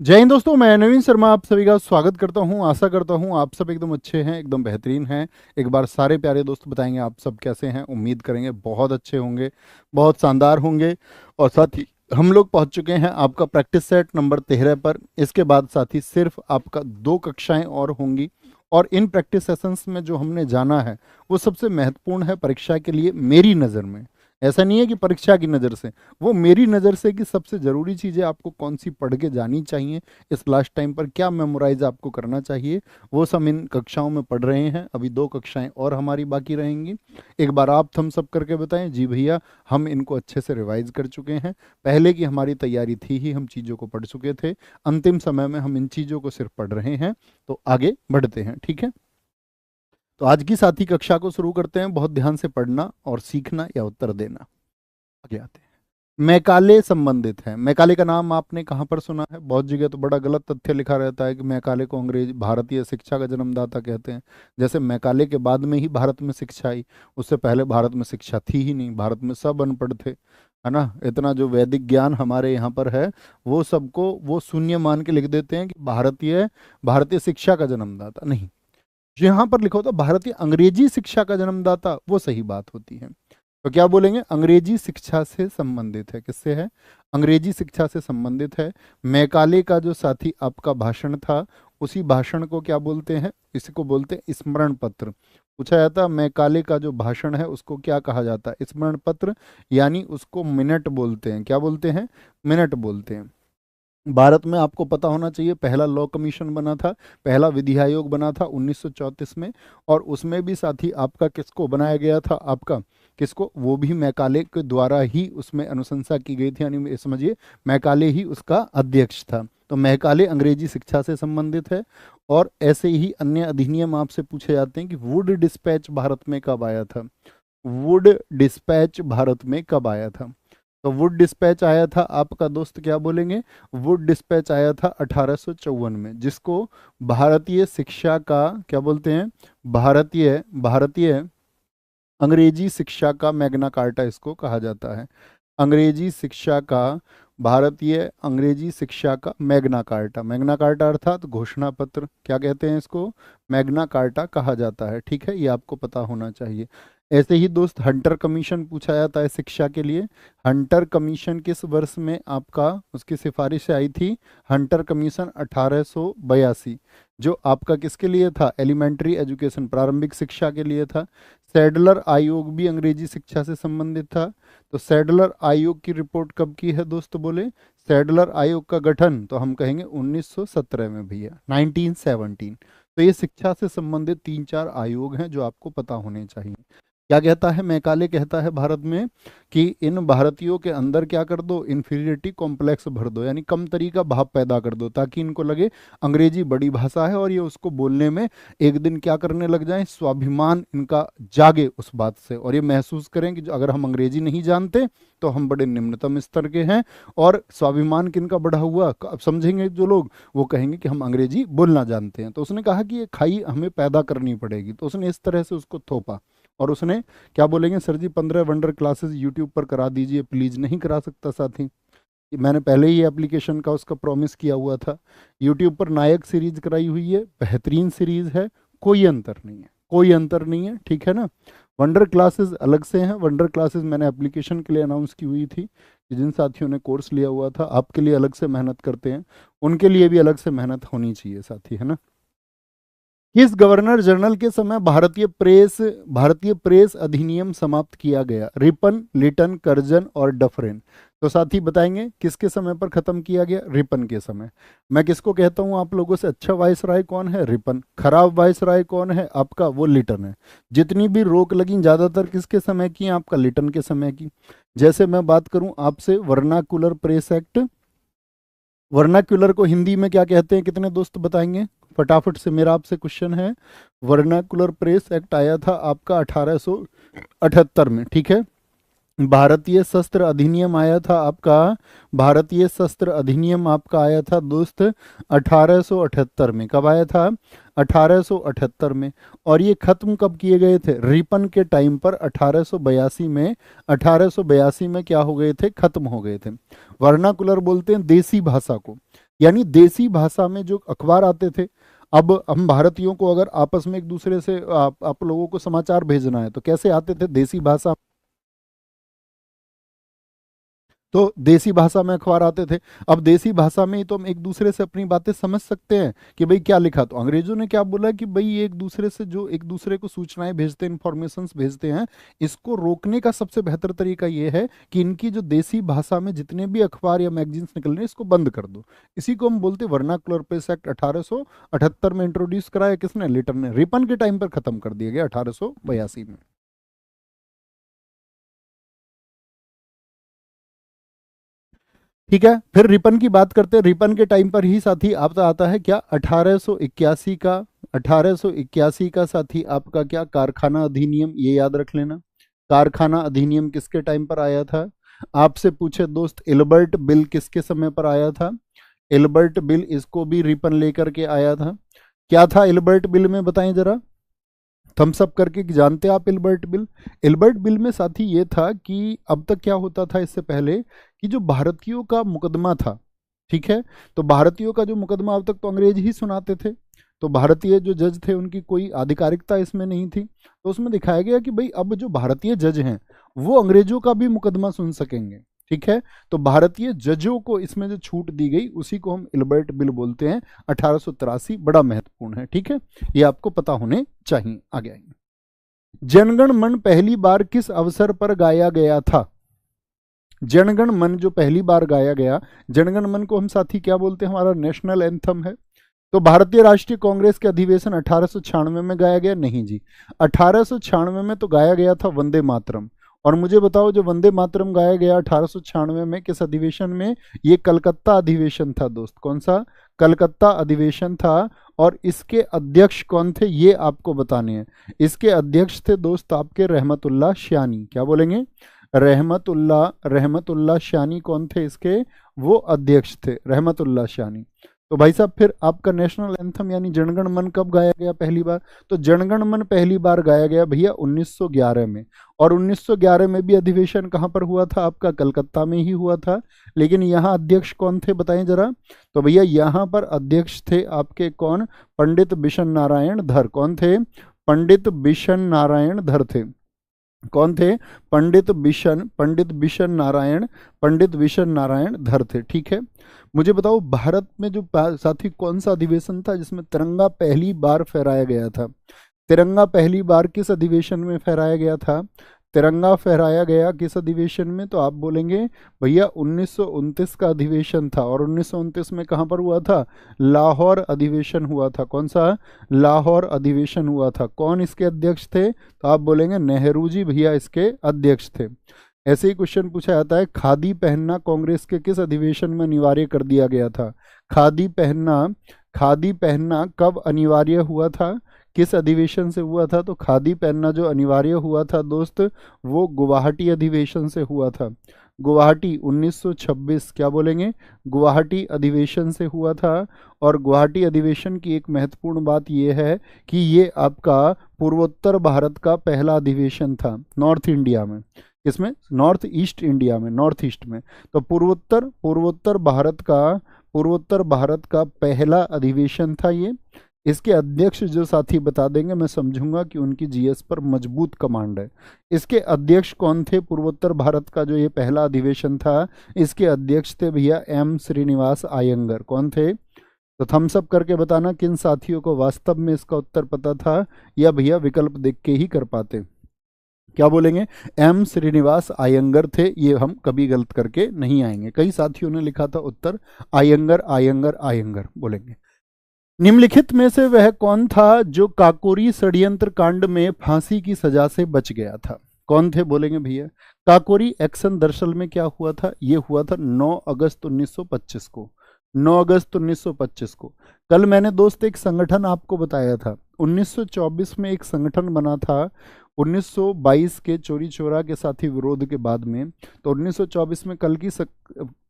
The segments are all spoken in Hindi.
जय हिंद दोस्तों, मैं नवीन शर्मा आप सभी का स्वागत करता हूं। आशा करता हूं आप सब एकदम अच्छे हैं, एकदम बेहतरीन हैं। एक बार सारे प्यारे दोस्त बताएंगे आप सब कैसे हैं। उम्मीद करेंगे बहुत अच्छे होंगे, बहुत शानदार होंगे। और साथ ही हम लोग पहुंच चुके हैं आपका प्रैक्टिस सेट नंबर 13 पर। इसके बाद साथ ही सिर्फ आपका 2 कक्षाएं और होंगी। और इन प्रैक्टिस सेशंस में जो हमने जाना है वो सबसे महत्वपूर्ण है परीक्षा के लिए मेरी नज़र में। ऐसा नहीं है कि परीक्षा की नज़र से, वो मेरी नज़र से कि सबसे ज़रूरी चीज़ें आपको कौन सी पढ़ के जानी चाहिए, इस लास्ट टाइम पर क्या मेमोराइज आपको करना चाहिए, वो सब इन कक्षाओं में पढ़ रहे हैं। अभी 2 कक्षाएं और हमारी बाकी रहेंगी। एक बार आप थम्स अप करके बताएं, जी भैया हम इनको अच्छे से रिवाइज कर चुके हैं। पहले की हमारी तैयारी थी ही, हम चीज़ों को पढ़ चुके थे। अंतिम समय में हम इन चीज़ों को सिर्फ पढ़ रहे हैं। तो आगे बढ़ते हैं, ठीक है। तो आज की साथी कक्षा को शुरू करते हैं। बहुत ध्यान से पढ़ना और सीखना या उत्तर देना। आगे आते हैं। मैकाले संबंधित है। मैकाले का नाम आपने कहाँ पर सुना है? बहुत जगह तो बड़ा गलत तथ्य लिखा रहता है कि मैकाले को अंग्रेज भारतीय शिक्षा का जन्मदाता कहते हैं। जैसे मैकाले के बाद में ही भारत में शिक्षा आई, उससे पहले भारत में शिक्षा थी ही नहीं। भारत में सब अनपढ़ थे, है ना। इतना जो वैदिक ज्ञान हमारे यहाँ पर है वो सबको वो शून्य मान के लिख देते हैं कि भारतीय भारतीय शिक्षा का जन्मदाता नहीं। जो यहाँ पर लिखा होता भारतीय अंग्रेजी शिक्षा का जन्मदाता, वो सही बात होती है। तो क्या बोलेंगे? अंग्रेजी शिक्षा से संबंधित है। किससे है? अंग्रेजी शिक्षा से संबंधित है। मैकाले का जो साथी आपका भाषण था, उसी भाषण को क्या बोलते हैं? इसी को बोलते हैं स्मरण पत्र। पूछा जाता है मैकाले का जो भाषण है उसको क्या कहा जाता है? स्मरण पत्र, यानी उसको मिनट बोलते हैं। क्या बोलते हैं? मिनट बोलते हैं। भारत में आपको पता होना चाहिए पहला लॉ कमीशन बना था, पहला विधि आयोग बना था 1934 में। और उसमें भी साथ ही आपका किसको बनाया गया था? आपका किसको? वो भी मैकाले के द्वारा ही उसमें अनुशंसा की गई थी, यानी समझिए मैकाले ही उसका अध्यक्ष था। तो मैकाले अंग्रेजी शिक्षा से संबंधित है। और ऐसे ही अन्य अधिनियम आपसे पूछे जाते हैं कि वुड डिस्पैच भारत में कब आया था? वुड डिस्पैच भारत में कब आया था? तो वुड डिस्पैच आया था आपका दोस्त, क्या बोलेंगे? वुड डिस्पैच आया था 1854 में, जिसको भारतीय शिक्षा का क्या बोलते हैं? भारतीय भारतीय अंग्रेजी शिक्षा का मैग्ना कार्टा इसको कहा जाता है। अंग्रेजी शिक्षा का, भारतीय अंग्रेजी शिक्षा का मैग्ना कार्टा। मैग्ना कार्टा अर्थात घोषणा पत्र। क्या कहते हैं इसको? मैग्ना कार्टा कहा जाता है। ठीक है, ये आपको पता होना चाहिए। ऐसे ही दोस्त हंटर कमीशन पूछा जाता है शिक्षा के लिए। हंटर कमीशन किस वर्ष में आपका उसकी सिफारिश आई थी? हंटर कमीशन 1882, जो आपका किसके लिए था? एलिमेंट्री एजुकेशन, प्रारंभिक शिक्षा के लिए था। सैडलर आयोग भी अंग्रेजी शिक्षा से संबंधित था। तो सैडलर आयोग की रिपोर्ट कब की है दोस्त? बोले सैडलर आयोग का गठन तो हम कहेंगे 1917 में भैया, 1917। तो ये शिक्षा से संबंधित 3-4 आयोग हैं जो आपको पता होने चाहिए। क्या कहता है मैकाले? कहता है भारत में कि इन भारतीयों के अंदर क्या कर दो? इन्फीरियरिटी कॉम्प्लेक्स भर दो, यानी कम तरीका भाव पैदा कर दो, ताकि इनको लगे अंग्रेजी बड़ी भाषा है और ये उसको बोलने में एक दिन क्या करने लग जाए? स्वाभिमान इनका जागे उस बात से, और ये महसूस करें कि अगर हम अंग्रेजी नहीं जानते तो हम बड़े निम्नतम स्तर के हैं। और स्वाभिमान किनका बढ़ा हुआ? अब समझेंगे जो लोग, वो कहेंगे कि हम अंग्रेजी बोलना जानते हैं। तो उसने कहा कि ये खाई हमें पैदा करनी पड़ेगी, तो उसने इस तरह से उसको थोपा। और उसने क्या बोलेंगे? सर जी 15 वंडर क्लासेस यूट्यूब पर करा दीजिए प्लीज़। नहीं करा सकता साथी, मैंने पहले ही एप्लीकेशन का उसका प्रॉमिस किया हुआ था। यूट्यूब पर नायक सीरीज कराई हुई है, बेहतरीन सीरीज है, कोई अंतर नहीं है, कोई अंतर नहीं है, ठीक है ना। वंडर क्लासेस अलग से हैं। वंडर क्लासेस मैंने एप्लीकेशन के लिए अनाउंस की हुई थी कि जिन साथियों ने कोर्स लिया हुआ था, आपके लिए अलग से मेहनत करते हैं, उनके लिए भी अलग से मेहनत होनी चाहिए साथी, है ना। किस गवर्नर जनरल के समय भारतीय प्रेस अधिनियम समाप्त किया गया? रिपन, लिटन, कर्जन और डफरेन। तो साथी बताएंगे किसके समय पर खत्म किया गया? रिपन के समय। मैं किसको कहता हूं आप लोगों से? अच्छा वायसराय कौन है? रिपन। खराब वायसराय कौन है आपका? वो लिटन है। जितनी भी रोक लगी ज्यादातर किसके समय की? आपका लिटन के समय की। जैसे मैं बात करूं आपसे वर्नाकुलर प्रेस एक्ट, वर्नाक्युलर को हिंदी में क्या कहते हैं? कितने दोस्त बताएंगे फटाफट से? मेरा आपसे क्वेश्चन है। वर्नाकुलर प्रेस एक्ट आया था आपका 1878 में, ठीक है। भारतीय शस्त्र अधिनियम आया था आपका, भारतीय शस्त्र अधिनियम आपका आया था दोस्त 1878 में। कब आया था? 1878 में। और ये खत्म कब किए गए थे? रिपन के टाइम पर 1882 में। 1882 में क्या हो गए थे? खत्म हो गए थे। वर्नाकुलर बोलते हैं देसी भाषा को, यानी देसी भाषा में जो अखबार आते थे, अब हम भारतीयों को अगर आपस में एक दूसरे से आप लोगों को समाचार भेजना है तो कैसे आते थे, देसी भाषा। तो देसी भाषा में अखबार आते थे। अब देसी भाषा में ही तो हम एक दूसरे से अपनी बातें समझ सकते हैं कि भाई क्या लिखा। तो अंग्रेजों ने क्या बोला कि भाई एक दूसरे से जो एक दूसरे को सूचनाएं भेजते हैं, इंफॉर्मेशंस भेजते हैं, इसको रोकने का सबसे बेहतर तरीका ये है कि इनकी जो देसी भाषा में जितने भी अखबार या मैगजीन्स निकल रहे हैं इसको बंद कर दो। इसी को हम बोलते हैं वर्नाकुलर प्रेस एक्ट 1878 में इंट्रोड्यूस कराया किसने, लिटर ने। रिपन के टाइम पर खत्म कर दिया गया 1882 में। ठीक है, फिर रिपन की बात करते हैं। रिपन के टाइम पर ही साथी आपका आता है क्या, 1881 का, 1881 का साथी आपका क्या, कारखाना अधिनियम, ये याद रख लेना। कारखाना अधिनियम किसके टाइम पर आया था। आपसे पूछे दोस्त एल्बर्ट बिल किसके समय पर आया था। एल्बर्ट बिल, इसको भी रिपन लेकर के आया था। क्या था एल्बर्ट बिल में, बताएं जरा, थम्स अप करके कि जानते हैं आप एल्बर्ट बिल। एल्बर्ट बिल में साथी ये था कि अब तक क्या होता था इससे पहले कि जो भारतीयों का मुकदमा था, ठीक है, तो भारतीयों का जो मुकदमा अब तक तो अंग्रेज ही सुनाते थे, तो भारतीय जो जज थे उनकी कोई आधिकारिकता इसमें नहीं थी। तो उसमें दिखाया गया कि भाई अब जो भारतीय जज हैं वो अंग्रेजों का भी मुकदमा सुन सकेंगे। ठीक है, तो भारतीय जजों को इसमें जो छूट दी गई उसी को हम एल्बर्ट बिल बोलते हैं। 1883 बड़ा महत्वपूर्ण है। ठीक है, ये आपको पता होने चाहिए। आगे आएंगे, जनगण मन पहली बार किस अवसर पर गाया गया था। जनगण मन जो पहली बार गाया गया, जनगण मन को हम साथी क्या बोलते हैं, हमारा नेशनल एंथम है। तो भारतीय राष्ट्रीय कांग्रेस के अधिवेशन 1896 में गाया गया, नहीं जी, 1896 में तो गाया गया था वंदे मातरम। और मुझे बताओ जो वंदे मातरम गाया गया 1896 में किस अधिवेशन में, ये कलकत्ता अधिवेशन था दोस्त। कौन सा, कलकत्ता अधिवेशन था। और इसके अध्यक्ष कौन थे ये आपको बताने हैं। इसके अध्यक्ष थे दोस्त आपके रहमतुल्लाह शानी। क्या बोलेंगे, रहमतुल्लाह शानी कौन थे इसके, वो अध्यक्ष थे, रहमतुल्लाह शानी। तो भाई साहब फिर आपका नेशनल एंथम यानी जनगण मन कब गाया गया पहली बार, तो जनगण मन पहली बार गाया गया भैया 1911 में। और 1911 में भी अधिवेशन कहाँ पर हुआ था आपका, कलकत्ता में ही हुआ था। लेकिन यहाँ अध्यक्ष कौन थे बताएं जरा, तो भैया यहाँ पर अध्यक्ष थे आपके कौन, पंडित बिशन नारायण धर। कौन थे, पंडित बिशन नारायण धर थे। कौन थे, पंडित बिशन नारायण धर थे। ठीक है, मुझे बताओ भारत में जो साथी कौन सा अधिवेशन था जिसमें तिरंगा पहली बार फहराया गया था। तिरंगा पहली बार किस अधिवेशन में फहराया गया था, तिरंगा फहराया गया किस अधिवेशन में, तो आप बोलेंगे भैया 1929 का अधिवेशन था। और 1929 में कहाँ पर हुआ था, लाहौर अधिवेशन हुआ था। कौन सा, लाहौर अधिवेशन हुआ था। कौन इसके अध्यक्ष थे, तो आप बोलेंगे नेहरू जी भैया इसके अध्यक्ष थे। ऐसे ही क्वेश्चन पूछा जाता है, खादी पहनना कांग्रेस के किस अधिवेशन में अनिवार्य कर दिया गया था। खादी पहनना कब अनिवार्य हुआ था, किस अधिवेशन से हुआ था, तो खादी पहनना जो अनिवार्य हुआ था दोस्त वो गुवाहाटी अधिवेशन से हुआ था। गुवाहाटी 1926, क्या बोलेंगे, गुवाहाटी अधिवेशन से हुआ था। और गुवाहाटी अधिवेशन की एक महत्वपूर्ण बात यह है कि ये आपका पूर्वोत्तर भारत का पहला अधिवेशन था, नॉर्थ इंडिया में। इसमें नॉर्थ ईस्ट इंडिया में, नॉर्थ ईस्ट में। तो पूर्वोत्तर भारत का पहला अधिवेशन था ये। इसके अध्यक्ष जो साथी बता देंगे मैं समझूंगा कि उनकी जीएस पर मजबूत कमांड है। इसके अध्यक्ष कौन थे, पूर्वोत्तर भारत का जो ये पहला अधिवेशन था इसके अध्यक्ष थे भैया एम श्रीनिवास आयंगर। कौन थे, तो थम्स अप करके बताना किन साथियों को वास्तव में इसका उत्तर पता था, या भैया विकल्प देख के ही कर पाते। क्या बोलेंगे, एम श्रीनिवास आयंगर थे, ये हम कभी गलत करके नहीं आएंगे। कई साथियों ने लिखा था उत्तर आयंगर आयंगर आयंगर बोलेंगे। निम्नलिखित में से वह कौन था जो काकोरी षड्यंत्र कांड में फांसी की सजा से बच गया था। कौन थे बोलेंगे भैया, काकोरी एक्शन दरअसल में क्या हुआ था, ये हुआ था 9 अगस्त 1925 को। 9 अगस्त 1925 को। कल मैंने दोस्त एक संगठन आपको बताया था, 1924 में एक संगठन बना था, 1922 के चोरी चोरा के साथी विरोध के बाद में। तो 1924 में कल की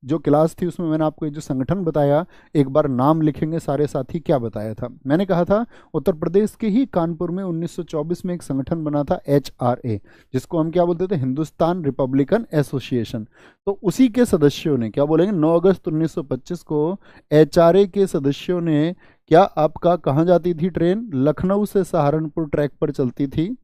जो क्लास थी उसमें मैंने आपको ये जो संगठन बताया, एक बार नाम लिखेंगे सारे साथी, क्या बताया था? मैंने कहा था उत्तर प्रदेश के ही कानपुर में 1924 में एक संगठन बना था HRA, जिसको हम क्या बोलते थे? Hindustan Republican association. तो उसी के सदस्यों ने क्या बोलेंगे, 9 अगस्त 1925 को HRA के सदस्यों ने क्या आपका कहाँ जाती थी ट्रेन? लखनऊ से सहारनपुर ट्रैक पर चलती थी।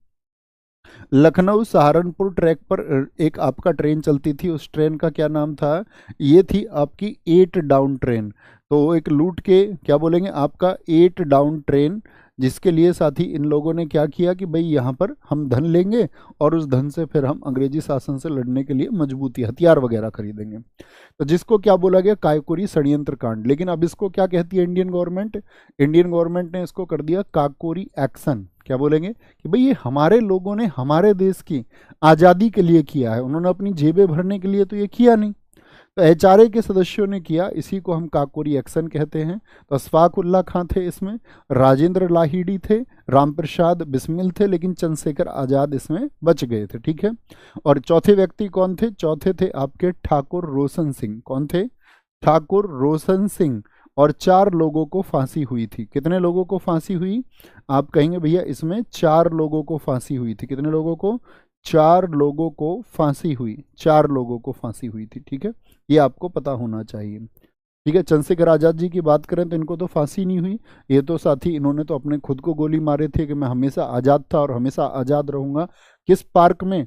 लखनऊ सहारनपुर ट्रैक पर एक आपका ट्रेन चलती थी। उस ट्रेन का क्या नाम था? ये थी आपकी 8 डाउन ट्रेन। तो एक लूट के क्या बोलेंगे आपका 8 डाउन ट्रेन, जिसके लिए साथी इन लोगों ने क्या किया कि भाई यहाँ पर हम धन लेंगे और उस धन से फिर हम अंग्रेजी शासन से लड़ने के लिए मजबूती हथियार वगैरह खरीदेंगे। तो जिसको क्या बोला गया? काकोरी षड्यंत्र कांड। लेकिन अब इसको क्या कहती है इंडियन गवर्नमेंट? इंडियन गवर्नमेंट ने इसको कर दिया काकोरी एक्शन। क्या बोलेंगे कि भाई ये हमारे लोगों ने हमारे देश की आज़ादी के लिए किया है, उन्होंने अपनी जेबें भरने के लिए तो ये किया नहीं। तो HRA के सदस्यों ने किया, इसी को हम काकोरी एक्शन कहते हैं। तो अशफाक उल्ला खां थे इसमें, राजेंद्र लाहिड़ी थे, रामप्रसाद बिस्मिल थे, लेकिन चंद्रशेखर आज़ाद इसमें बच गए थे। ठीक है। और चौथे व्यक्ति कौन थे? चौथे थे आपके ठाकुर रोशन सिंह। कौन थे? ठाकुर रोशन सिंह। और 4 लोगों को फांसी हुई थी। कितने लोगों को फांसी हुई? आप कहेंगे भैया इसमें 4 लोगों को फांसी हुई थी। कितने लोगों को? 4 लोगों को फांसी हुई। 4 लोगों को फांसी हुई थी। ठीक है, ये आपको पता होना चाहिए। ठीक है। चंद्रशेखर आज़ाद जी की बात करें तो इनको तो फांसी नहीं हुई, ये तो साथी इन्होंने तो अपने खुद को गोली मारे थे कि मैं हमेशा आज़ाद था और हमेशा आज़ाद रहूंगा। किस पार्क में?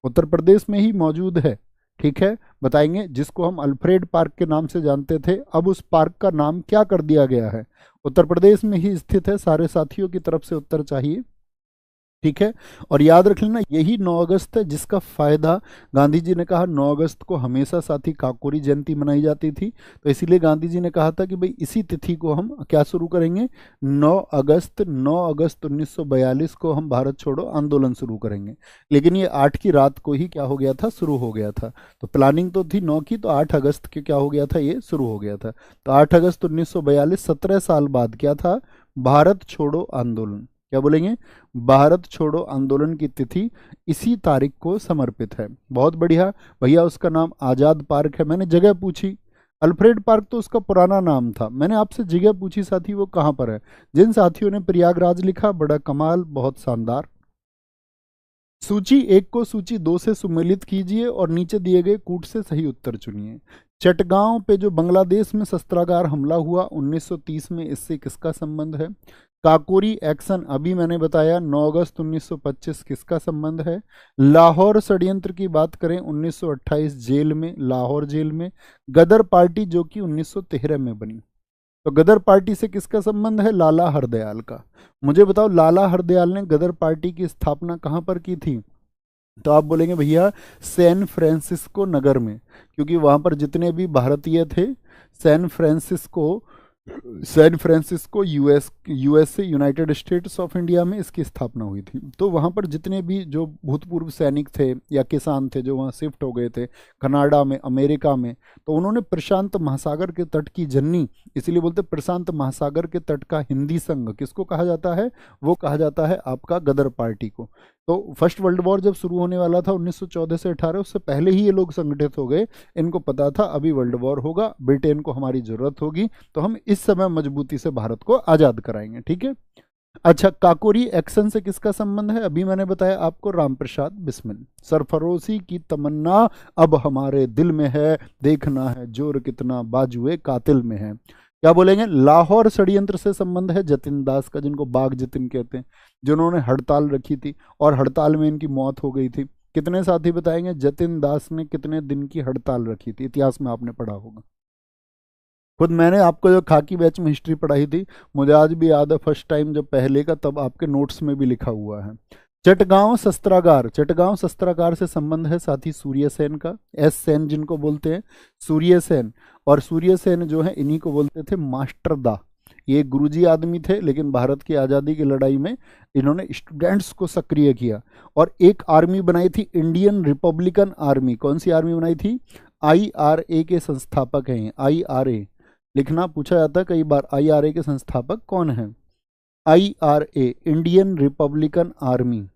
उत्तर प्रदेश में ही मौजूद है। ठीक है, बताएंगे, जिसको हम अल्फ्रेड पार्क के नाम से जानते थे, अब उस पार्क का नाम क्या कर दिया गया है? उत्तर प्रदेश में ही स्थित है। सारे साथियों की तरफ से उत्तर चाहिए। ठीक है। और याद रख लेना यही 9 अगस्त है जिसका फायदा, गांधी जी ने कहा 9 अगस्त को हमेशा साथी काकोरी जयंती मनाई जाती थी, तो इसीलिए गांधी जी ने कहा था कि भाई इसी तिथि को हम क्या शुरू करेंगे? 9 अगस्त 1942 को हम भारत छोड़ो आंदोलन शुरू करेंगे। लेकिन ये 8 की रात को ही क्या हो गया था? शुरू हो गया था। तो प्लानिंग तो थी 9 की, तो 8 अगस्त के क्या हो गया था? ये शुरू हो गया था। तो 8 अगस्त 1942, 17 साल बाद क्या था? भारत छोड़ो आंदोलन। क्या बोलेंगे? भारत छोड़ो आंदोलन की तिथि इसी तारीख को समर्पित है। बहुत बढ़िया भैया, उसका नाम आजाद पार्क है। मैंने जगह पूछी, अल्फ्रेड पार्क तो उसका पुराना नाम था। मैंने आपसे जगह पूछी साथी, वो कहाँ पर है? जिन साथियों ने प्रयागराज लिखा, बड़ा कमाल, बहुत शानदार। सूची 1 को सूची 2 से सुमेलित कीजिए और नीचे दिए गए कूट से सही उत्तर चुनिए। चटगांव पे जो बांग्लादेश में शस्त्रागार हमला हुआ 1930 में, इससे किसका संबंध है? काकोरी एक्शन अभी मैंने बताया 9 अगस्त 1925, किसका संबंध है? लाहौर षड्यंत्र की बात करें 1928 जेल में, लाहौर जेल में। गदर पार्टी जो कि 1913 में बनी, तो गदर पार्टी से किसका संबंध है? लाला हरदयाल का। मुझे बताओ लाला हरदयाल ने गदर पार्टी की स्थापना कहाँ पर की थी? तो आप बोलेंगे भैया सैन फ्रांसिस्को नगर में, क्योंकि वहां पर जितने भी भारतीय थे, San Francisco San Francisco USA United States of India में इसकी स्थापना हुई थी। तो वहाँ पर जितने भी जो भूतपूर्व सैनिक थे या किसान थे जो वहाँ शिफ्ट हो गए थे कनाडा में, अमेरिका में, तो उन्होंने प्रशांत महासागर के तट की जननी, इसीलिए बोलते प्रशांत महासागर के तट का हिंदी संघ किसको कहा जाता है? वो कहा जाता है आपका गदर पार्टी को। तो फर्स्ट वर्ल्ड वॉर जब शुरू होने वाला था 1914 से 18, उससे पहले ही ये लोग संगठित हो गए। इनको पता था अभी वर्ल्ड वॉर होगा, ब्रिटेन को हमारी जरूरत होगी, तो हम इस समय मजबूती से भारत को आजाद कराएंगे। ठीक है। अच्छा, काकोरी एक्शन से किसका संबंध है? अभी मैंने बताया आपको, रामप्रसाद बिस्मिल। सरफरोशी की तमन्ना अब हमारे दिल में है, देखना है जोर कितना बाजुए कातिल में है। क्या बोलेंगे? लाहौर षड्यंत्र से संबंध है जतिन दास का, जिनको बाघ जतिन कहते हैं, जिन्होंने हड़ताल रखी थी और हड़ताल में इनकी मौत हो गई थी। कितने साथी बताएंगे जतिन दास ने कितने दिन की हड़ताल रखी थी? इतिहास में आपने पढ़ा होगा। खुद मैंने आपको जो खाकी बैच में हिस्ट्री पढ़ाई थी, मुझे आज भी याद है, फर्स्ट टाइम जब पहले का, तब आपके नोट्स में भी लिखा हुआ है। चटगांव शस्त्रागार, चटगांव शस्त्रागार से संबंध है साथी सूर्य सेन का, एस सेन जिनको बोलते हैं, सूर्य सेन। और सूर्य सेन जो है इन्हीं को बोलते थे मास्टर दा। ये गुरुजी आदमी थे, लेकिन भारत की आज़ादी की लड़ाई में इन्होंने स्टूडेंट्स को सक्रिय किया और एक आर्मी बनाई थी, इंडियन रिपब्लिकन आर्मी। कौन सी आर्मी बनाई थी? IRA के संस्थापक हैं। IRA लिखना पूछा जाता है कई बार, IRA के संस्थापक कौन है? IRA, Indian republican army.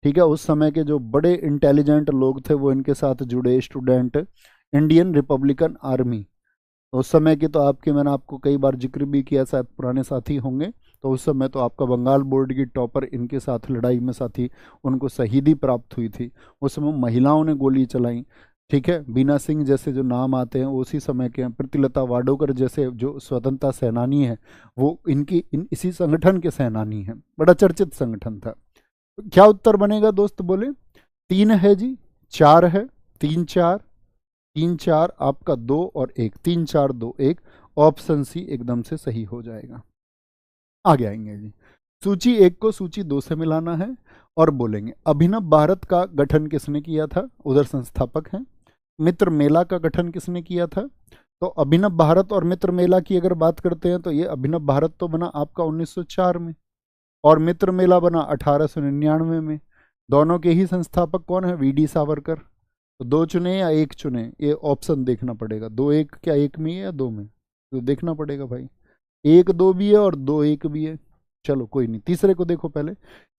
ठीक है। उस समय के जो बड़े इंटेलिजेंट लोग थे वो इनके साथ जुड़े, स्टूडेंट, इंडियन रिपब्लिकन आर्मी। उस समय की तो आपके, मैंने आपको कई बार जिक्र भी किया, शायद पुराने साथी होंगे, तो उस समय तो आपका बंगाल बोर्ड की टॉपर इनके साथ लड़ाई में साथी, उनको शहीदी प्राप्त हुई थी। उस समय महिलाओं ने गोली चलाई, ठीक है। बीना सिंह जैसे जो नाम आते हैं वो उसी समय के हैं। प्रीतिलता वाडोकर जैसे जो स्वतंत्रता सेनानी है वो इसी संगठन के सेनानी हैं। बड़ा चर्चित संगठन था। क्या उत्तर बनेगा दोस्त बोले? 3 है जी, 4 है, 3 4, 3 4 आपका 2 और 1, 3 4 2 1, ऑप्शन सी एकदम से सही हो जाएगा। आगे आएंगे जी। सूची 1 को सूची 2 से मिलाना है और बोलेंगे अभिनव भारत का गठन किसने किया था? उधर संस्थापक हैं। मित्र मेला का गठन किसने किया था? तो अभिनव भारत और मित्र मेला की अगर बात करते हैं तो ये अभिनव भारत तो बना आपका 1904 में और मित्र मेला बना 1899 में। दोनों के ही संस्थापक कौन है? वीडी सावरकर। तो 2 चुने या 1 चुने, ये ऑप्शन देखना पड़ेगा। 2 1 क्या 1 में है या 2 में, तो देखना पड़ेगा भाई। 1 2 भी है और 2 1 भी है। चलो कोई नहीं, तीसरे को देखो पहले।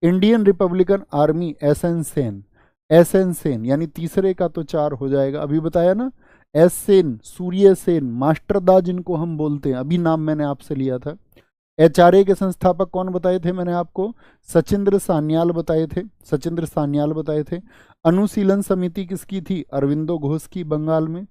Indian republican army, SN Sen. SN Sen यानी तीसरे का तो 4 हो जाएगा, अभी बताया ना। एस सेन, सूर्य सेन, मास्टरदा जिनको हम बोलते हैं, अभी नाम मैंने आपसे लिया था। एचआरए के संस्थापक कौन बताए थे मैंने आपको? सचिंद्र सान्याल बताए थे, सचिंद्र सान्याल बताए थे। अनुशीलन समिति किसकी थी? अरविंदो घोष की, बंगाल में।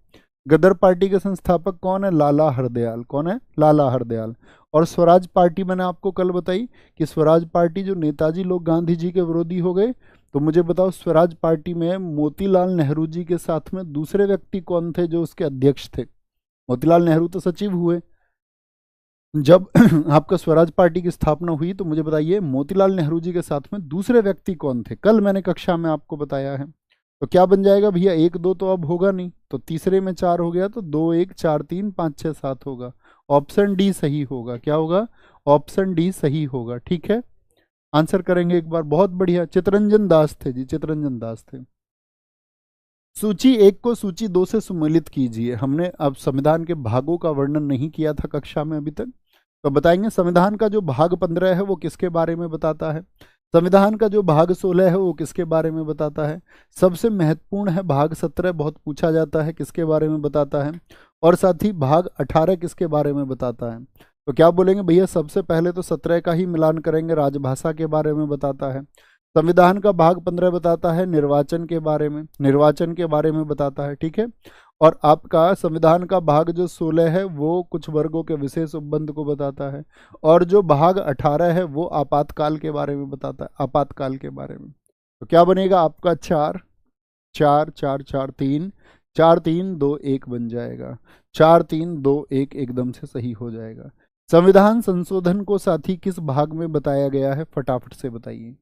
गदर पार्टी के संस्थापक कौन है? लाला हरदयाल। कौन है? लाला हरदयाल। और स्वराज पार्टी मैंने आपको कल बताई कि स्वराज पार्टी जो नेताजी लोग गांधी जी के विरोधी हो गए, तो मुझे बताओ स्वराज पार्टी में मोतीलाल नेहरू जी के साथ में दूसरे व्यक्ति कौन थे जो उसके अध्यक्ष थे? मोतीलाल नेहरू तो सचिव हुए जब आपका स्वराज पार्टी की स्थापना हुई, तो मुझे बताइए मोतीलाल नेहरू जी के साथ में दूसरे व्यक्ति कौन थे? कल मैंने कक्षा में आपको बताया है। तो क्या बन जाएगा भैया? 1 2 तो अब होगा नहीं, तो तीसरे में 4 हो गया, तो 2 1 4 3 5 6 7 होगा। ऑप्शन डी सही होगा। क्या होगा? ऑप्शन डी सही होगा। ठीक है, आंसर करेंगे एक बार। बहुत बढ़िया, चितरंजन दास थे जी, चितरंजन दास थे। सूची 1 को सूची 2 से सम्मिलित कीजिए। हमने अब संविधान के भागों का वर्णन नहीं किया था कक्षा में अभी तक, तो बताएंगे संविधान का जो भाग 15 है वो किसके बारे में बताता है? संविधान का जो भाग 16 है वो किसके बारे में बताता है? सबसे महत्वपूर्ण है भाग 17, बहुत पूछा जाता है, किसके बारे में बताता है? और साथ ही भाग 18 किसके बारे में बताता है? तो क्या बोलेंगे भैया? सबसे पहले तो 17 का ही मिलान करेंगे, राजभाषा के बारे में बताता है। संविधान का भाग 15 बताता है निर्वाचन के बारे में, निर्वाचन के बारे में बताता है, ठीक है। और आपका संविधान का भाग जो 16 है वो कुछ वर्गों के विशेष उपबंध को बताता है। और जो भाग 18 है वो आपातकाल के बारे में बताता है, आपातकाल के बारे में। तो क्या बनेगा आपका? 4 4 4 4 3, 4 3 2 1 बन जाएगा। 4 3 2 1 एकदम से सही हो जाएगा। संविधान संशोधन को साथी किस भाग में बताया गया है? फटाफट से बताइए।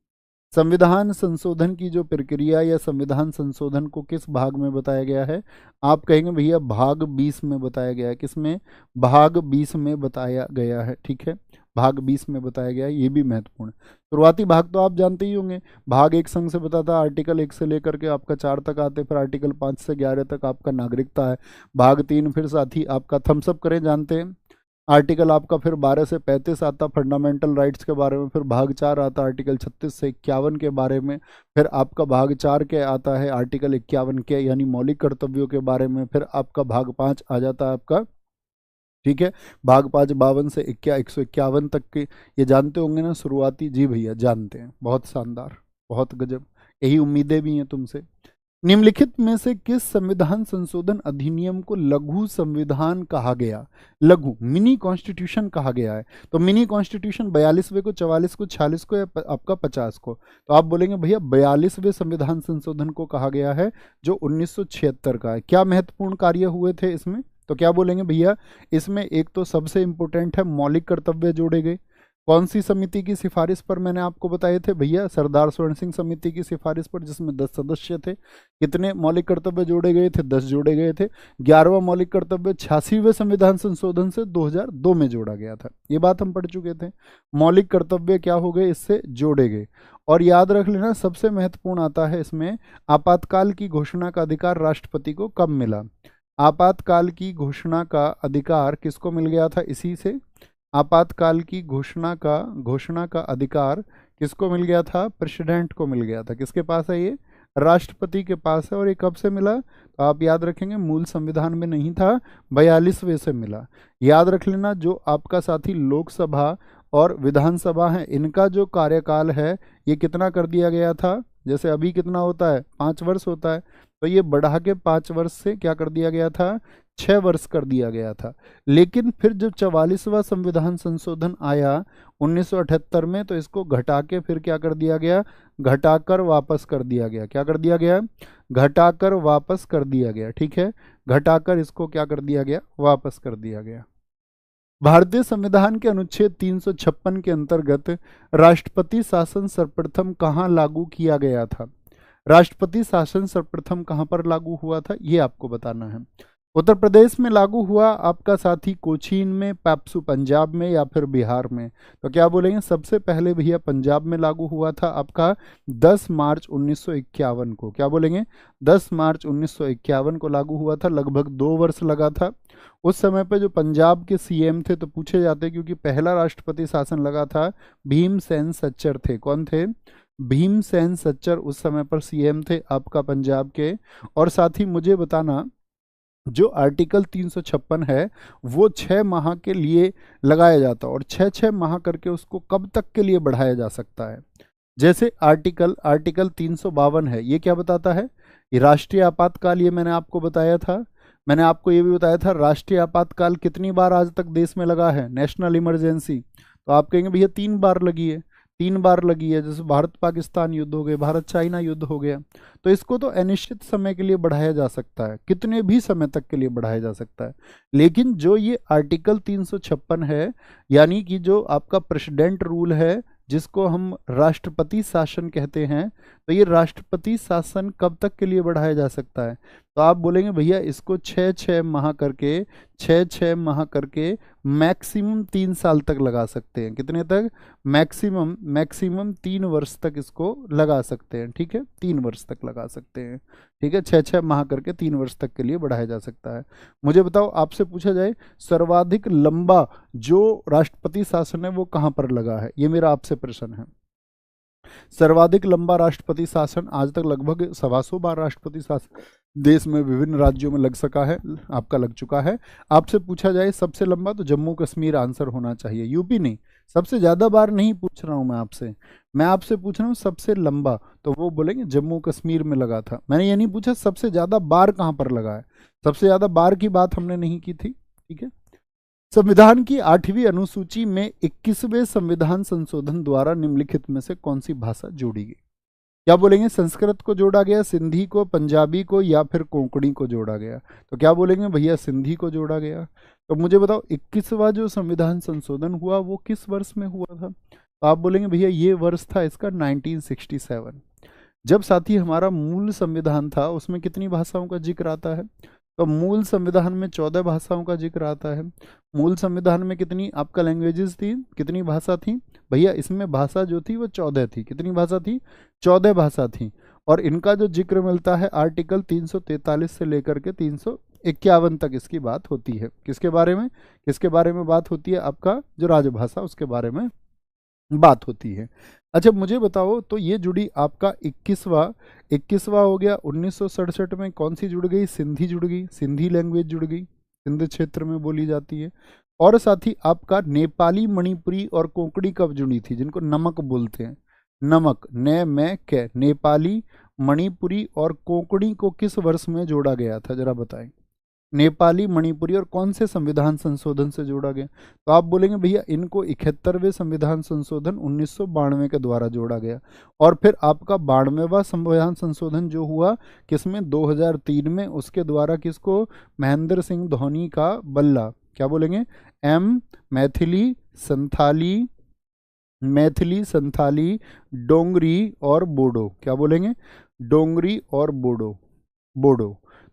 संविधान संशोधन की जो प्रक्रिया या संविधान संशोधन को किस भाग में बताया गया है? आप कहेंगे भैया भाग 20 में बताया गया है। किसमें? भाग 20 में बताया गया है, ठीक है। भाग 20 में बताया गया है, ये भी महत्वपूर्ण है। शुरुआती भाग तो आप जानते ही होंगे। भाग 1 संघ से बताता है, आर्टिकल 1 से लेकर के आपका 4 तक आते, फिर आर्टिकल 5 से 11 तक आपका नागरिकता है। भाग 3 फिर साथी आपका थम्सअप करें, जानते हैं। आर्टिकल आपका फिर 12 से 35 आता फंडामेंटल राइट्स के बारे में। फिर भाग 4 आता आर्टिकल 36 से 51 के बारे में। फिर आपका भाग 4 के आता है आर्टिकल 51 के यानी मौलिक कर्तव्यों के बारे में। फिर आपका भाग 5 आ जाता है आपका, ठीक है। भाग 5 52 से 151 तक के, ये जानते होंगे ना शुरुआती? जी भैया जानते हैं, बहुत शानदार, बहुत गजब, यही उम्मीदें भी हैं तुमसे। निम्नलिखित में से किस संविधान संशोधन अधिनियम को लघु संविधान कहा गया? लघु, मिनी कॉन्स्टिट्यूशन कहा गया है। तो मिनी कॉन्स्टिट्यूशन 42वें को, 44 को, 46 को या आपका 50 को? तो आप बोलेंगे भैया 42वें संविधान संशोधन को कहा गया है जो 1976 का है। क्या महत्वपूर्ण कार्य हुए थे इसमें? तो क्या बोलेंगे भैया? इसमें एक तो सबसे इंपॉर्टेंट है मौलिक कर्तव्य जोड़े गए। कौन सी समिति की सिफारिश पर? मैंने आपको बताए थे भैया, सरदार स्वर्ण सिंह समिति की सिफारिश पर, जिसमें 10 सदस्य थे। कितने मौलिक कर्तव्य जोड़े गए थे? 10 जोड़े गए थे। 11वां मौलिक कर्तव्य 86वें संविधान संशोधन से 2002 में जोड़ा गया था, ये बात हम पढ़ चुके थे। मौलिक कर्तव्य क्या हो गए? इससे जोड़े गए। और याद रख लेना सबसे महत्वपूर्ण आता है इसमें, आपातकाल की घोषणा का अधिकार राष्ट्रपति को कब मिला? आपातकाल की घोषणा का अधिकार किसको मिल गया था? इसी से आपातकाल की घोषणा का अधिकार किसको मिल गया था? प्रेसिडेंट को मिल गया था। किसके पास है ये? राष्ट्रपति के पास है। और ये कब से मिला? तो आप याद रखेंगे, मूल संविधान में नहीं था, 42वें से मिला। याद रख लेना, जो आपका साथी लोकसभा और विधानसभा है, इनका जो कार्यकाल है ये कितना कर दिया गया था? जैसे अभी कितना होता है? 5 वर्ष होता है, तो ये बढ़ा के 5 वर्ष से क्या कर दिया गया था? 6 वर्ष कर दिया गया था। लेकिन फिर जब 44वां संविधान संशोधन आया 1978 में, तो इसको घटा के फिर क्या कर दिया गया? घटाकर वापस कर दिया गया। क्या कर दिया गया? घटाकर वापस कर दिया गया। ठीक है, घटाकर इसको क्या कर दिया गया? वापस कर दिया गया। भारतीय संविधान के अनुच्छेद 356 के अंतर्गत राष्ट्रपति शासन सर्वप्रथम कहाँ लागू किया गया था? राष्ट्रपति शासन सर्वप्रथम कहाँ पर लागू हुआ था, ये आपको बताना है। उत्तर प्रदेश में लागू हुआ, आपका साथी कोचीन में, पैप्सू पंजाब में, या फिर बिहार में? तो क्या बोलेंगे? सबसे पहले भैया पंजाब में लागू हुआ था, आपका 10 मार्च 1951 को। क्या बोलेंगे? 10 मार्च 1951 को लागू हुआ था। लगभग 2 वर्ष लगा था। उस समय पे जो पंजाब के सीएम थे तो पूछे जाते, क्योंकि पहला राष्ट्रपति शासन लगा था, भीमसेन सच्चर थे। कौन थे? भीमसेन सच्चर उस समय पर सीएम थे आपका पंजाब के। और साथ ही मुझे बताना, जो आर्टिकल 356 है वो 6 माह के लिए लगाया जाता है, और 6 माह करके उसको कब तक के लिए बढ़ाया जा सकता है? जैसे आर्टिकल 352 है, ये क्या बताता है? ये राष्ट्रीय आपातकाल, ये मैंने आपको बताया था। मैंने आपको ये भी बताया था राष्ट्रीय आपातकाल कितनी बार आज तक देश में लगा है, नेशनल इमरजेंसी। तो आप कहेंगे भैया 3 बार लगी है। 3 बार लगी है, जैसे भारत पाकिस्तान युद्ध हो गए, भारत चाइना युद्ध हो गया। तो इसको तो अनिश्चित समय के लिए बढ़ाया जा सकता है, कितने भी समय तक के लिए बढ़ाया जा सकता है। लेकिन जो ये आर्टिकल 356 है, यानी कि जो आपका प्रेसिडेंट रूल है, जिसको हम राष्ट्रपति शासन कहते हैं, तो ये राष्ट्रपति शासन कब तक के लिए बढ़ाया जा सकता है? तो आप बोलेंगे भैया इसको 6 माह करके, 6 माह करके मैक्सिमम 3 साल तक लगा सकते हैं। कितने तक? मैक्सिमम 3 वर्ष तक इसको लगा सकते हैं। ठीक है, 3 वर्ष तक लगा सकते हैं। ठीक है, 6 माह करके 3 वर्ष तक के लिए बढ़ाया जा सकता है। मुझे बताओ, आपसे पूछा जाए सर्वाधिक लंबा जो राष्ट्रपति शासन है वो कहाँ पर लगा है, ये मेरा आपसे प्रश्न है। सर्वाधिक लंबा राष्ट्रपति शासन आज तक लगभग 125 बार राष्ट्रपति शासन देश में विभिन्न राज्यों में लग सका है, आपका लग चुका है। आपसे पूछा जाए सबसे लंबा, तो जम्मू कश्मीर आंसर होना चाहिए, यूपी नहीं। सबसे ज्यादा बार नहीं पूछ रहा हूं मैं आपसे पूछ रहा हूं सबसे लंबा, तो वो बोलेंगे जम्मू कश्मीर में लगा था। मैंने ये नहीं पूछा सबसे ज्यादा बार कहां पर लगा है, सबसे ज्यादा बार की बात हमने नहीं की थी। ठीक है, संविधान की 8वीं अनुसूची में 21वें संविधान संशोधन द्वारा निम्नलिखित में से कौन सी भाषा जोड़ी गई? क्या बोलेंगे? संस्कृत को जोड़ा गया, सिंधी को, पंजाबी को, या फिर कोंकणी को जोड़ा गया? तो क्या बोलेंगे भैया? सिंधी को जोड़ा गया। तो मुझे बताओ 21वां जो संविधान संशोधन हुआ वो किस वर्ष में हुआ था? तो आप बोलेंगे भैया ये वर्ष था इसका 1967। जब साथी हमारा मूल संविधान था उसमें कितनी भाषाओं का जिक्र आता है? तो मूल संविधान में 14 भाषाओं का जिक्र आता है। मूल संविधान में कितनी आपका लैंग्वेजेस थी, कितनी भाषा थी? भैया इसमें भाषा जो थी वो 14 थी। कितनी भाषा थी? 14 भाषा थी। और इनका जो जिक्र मिलता है आर्टिकल 343 से लेकर के 351 तक इसकी बात होती है। किसके बारे में? किसके बारे में बात होती है? आपका जो राजभाषा उसके बारे में बात होती है। अच्छा मुझे बताओ, तो ये जुड़ी आपका 21वां हो गया। 1967 में कौन सी जुड़ गई? सिंधी जुड़ गई, सिंधी लैंग्वेज जुड़ गई, सिंध क्षेत्र में बोली जाती है। और साथ ही आपका नेपाली, मणिपुरी और कोंकणी कब जुड़ी थी, जिनको नमक बोलते हैं? नमक, ने में के, नेपाली, मणिपुरी और कोंकणी को किस वर्ष में जोड़ा गया था, जरा बताएं। नेपाली, मणिपुरी और कौन से संविधान संशोधन से जोड़ा गया? तो आप बोलेंगे भैया इनको 71वें संविधान संशोधन 1992 के द्वारा जोड़ा गया। और फिर आपका 92वां संविधान संशोधन जो हुआ किसमें? 2003 में, उसके द्वारा किसको? महेंद्र सिंह धोनी का बल्ला। क्या बोलेंगे? मैथिली, संथाली, डोंगरी और बोडो। क्या बोलेंगे? डोंगरी और बोडो।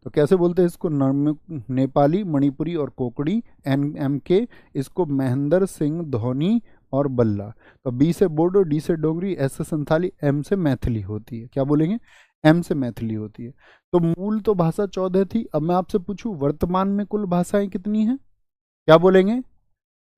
तो कैसे बोलते हैं इसको? नेपाली, मणिपुरी और कोंकणी, NMK, इसको महेंद्र सिंह धोनी और बल्ला। तो B से बोडो, D से डोंगरी, S से संथाली, M से मैथिली होती है। क्या बोलेंगे? M से मैथिली होती है। तो मूल तो भाषा 14 थी। अब मैं आपसे पूछूं वर्तमान में कुल भाषाएं कितनी हैं? क्या बोलेंगे?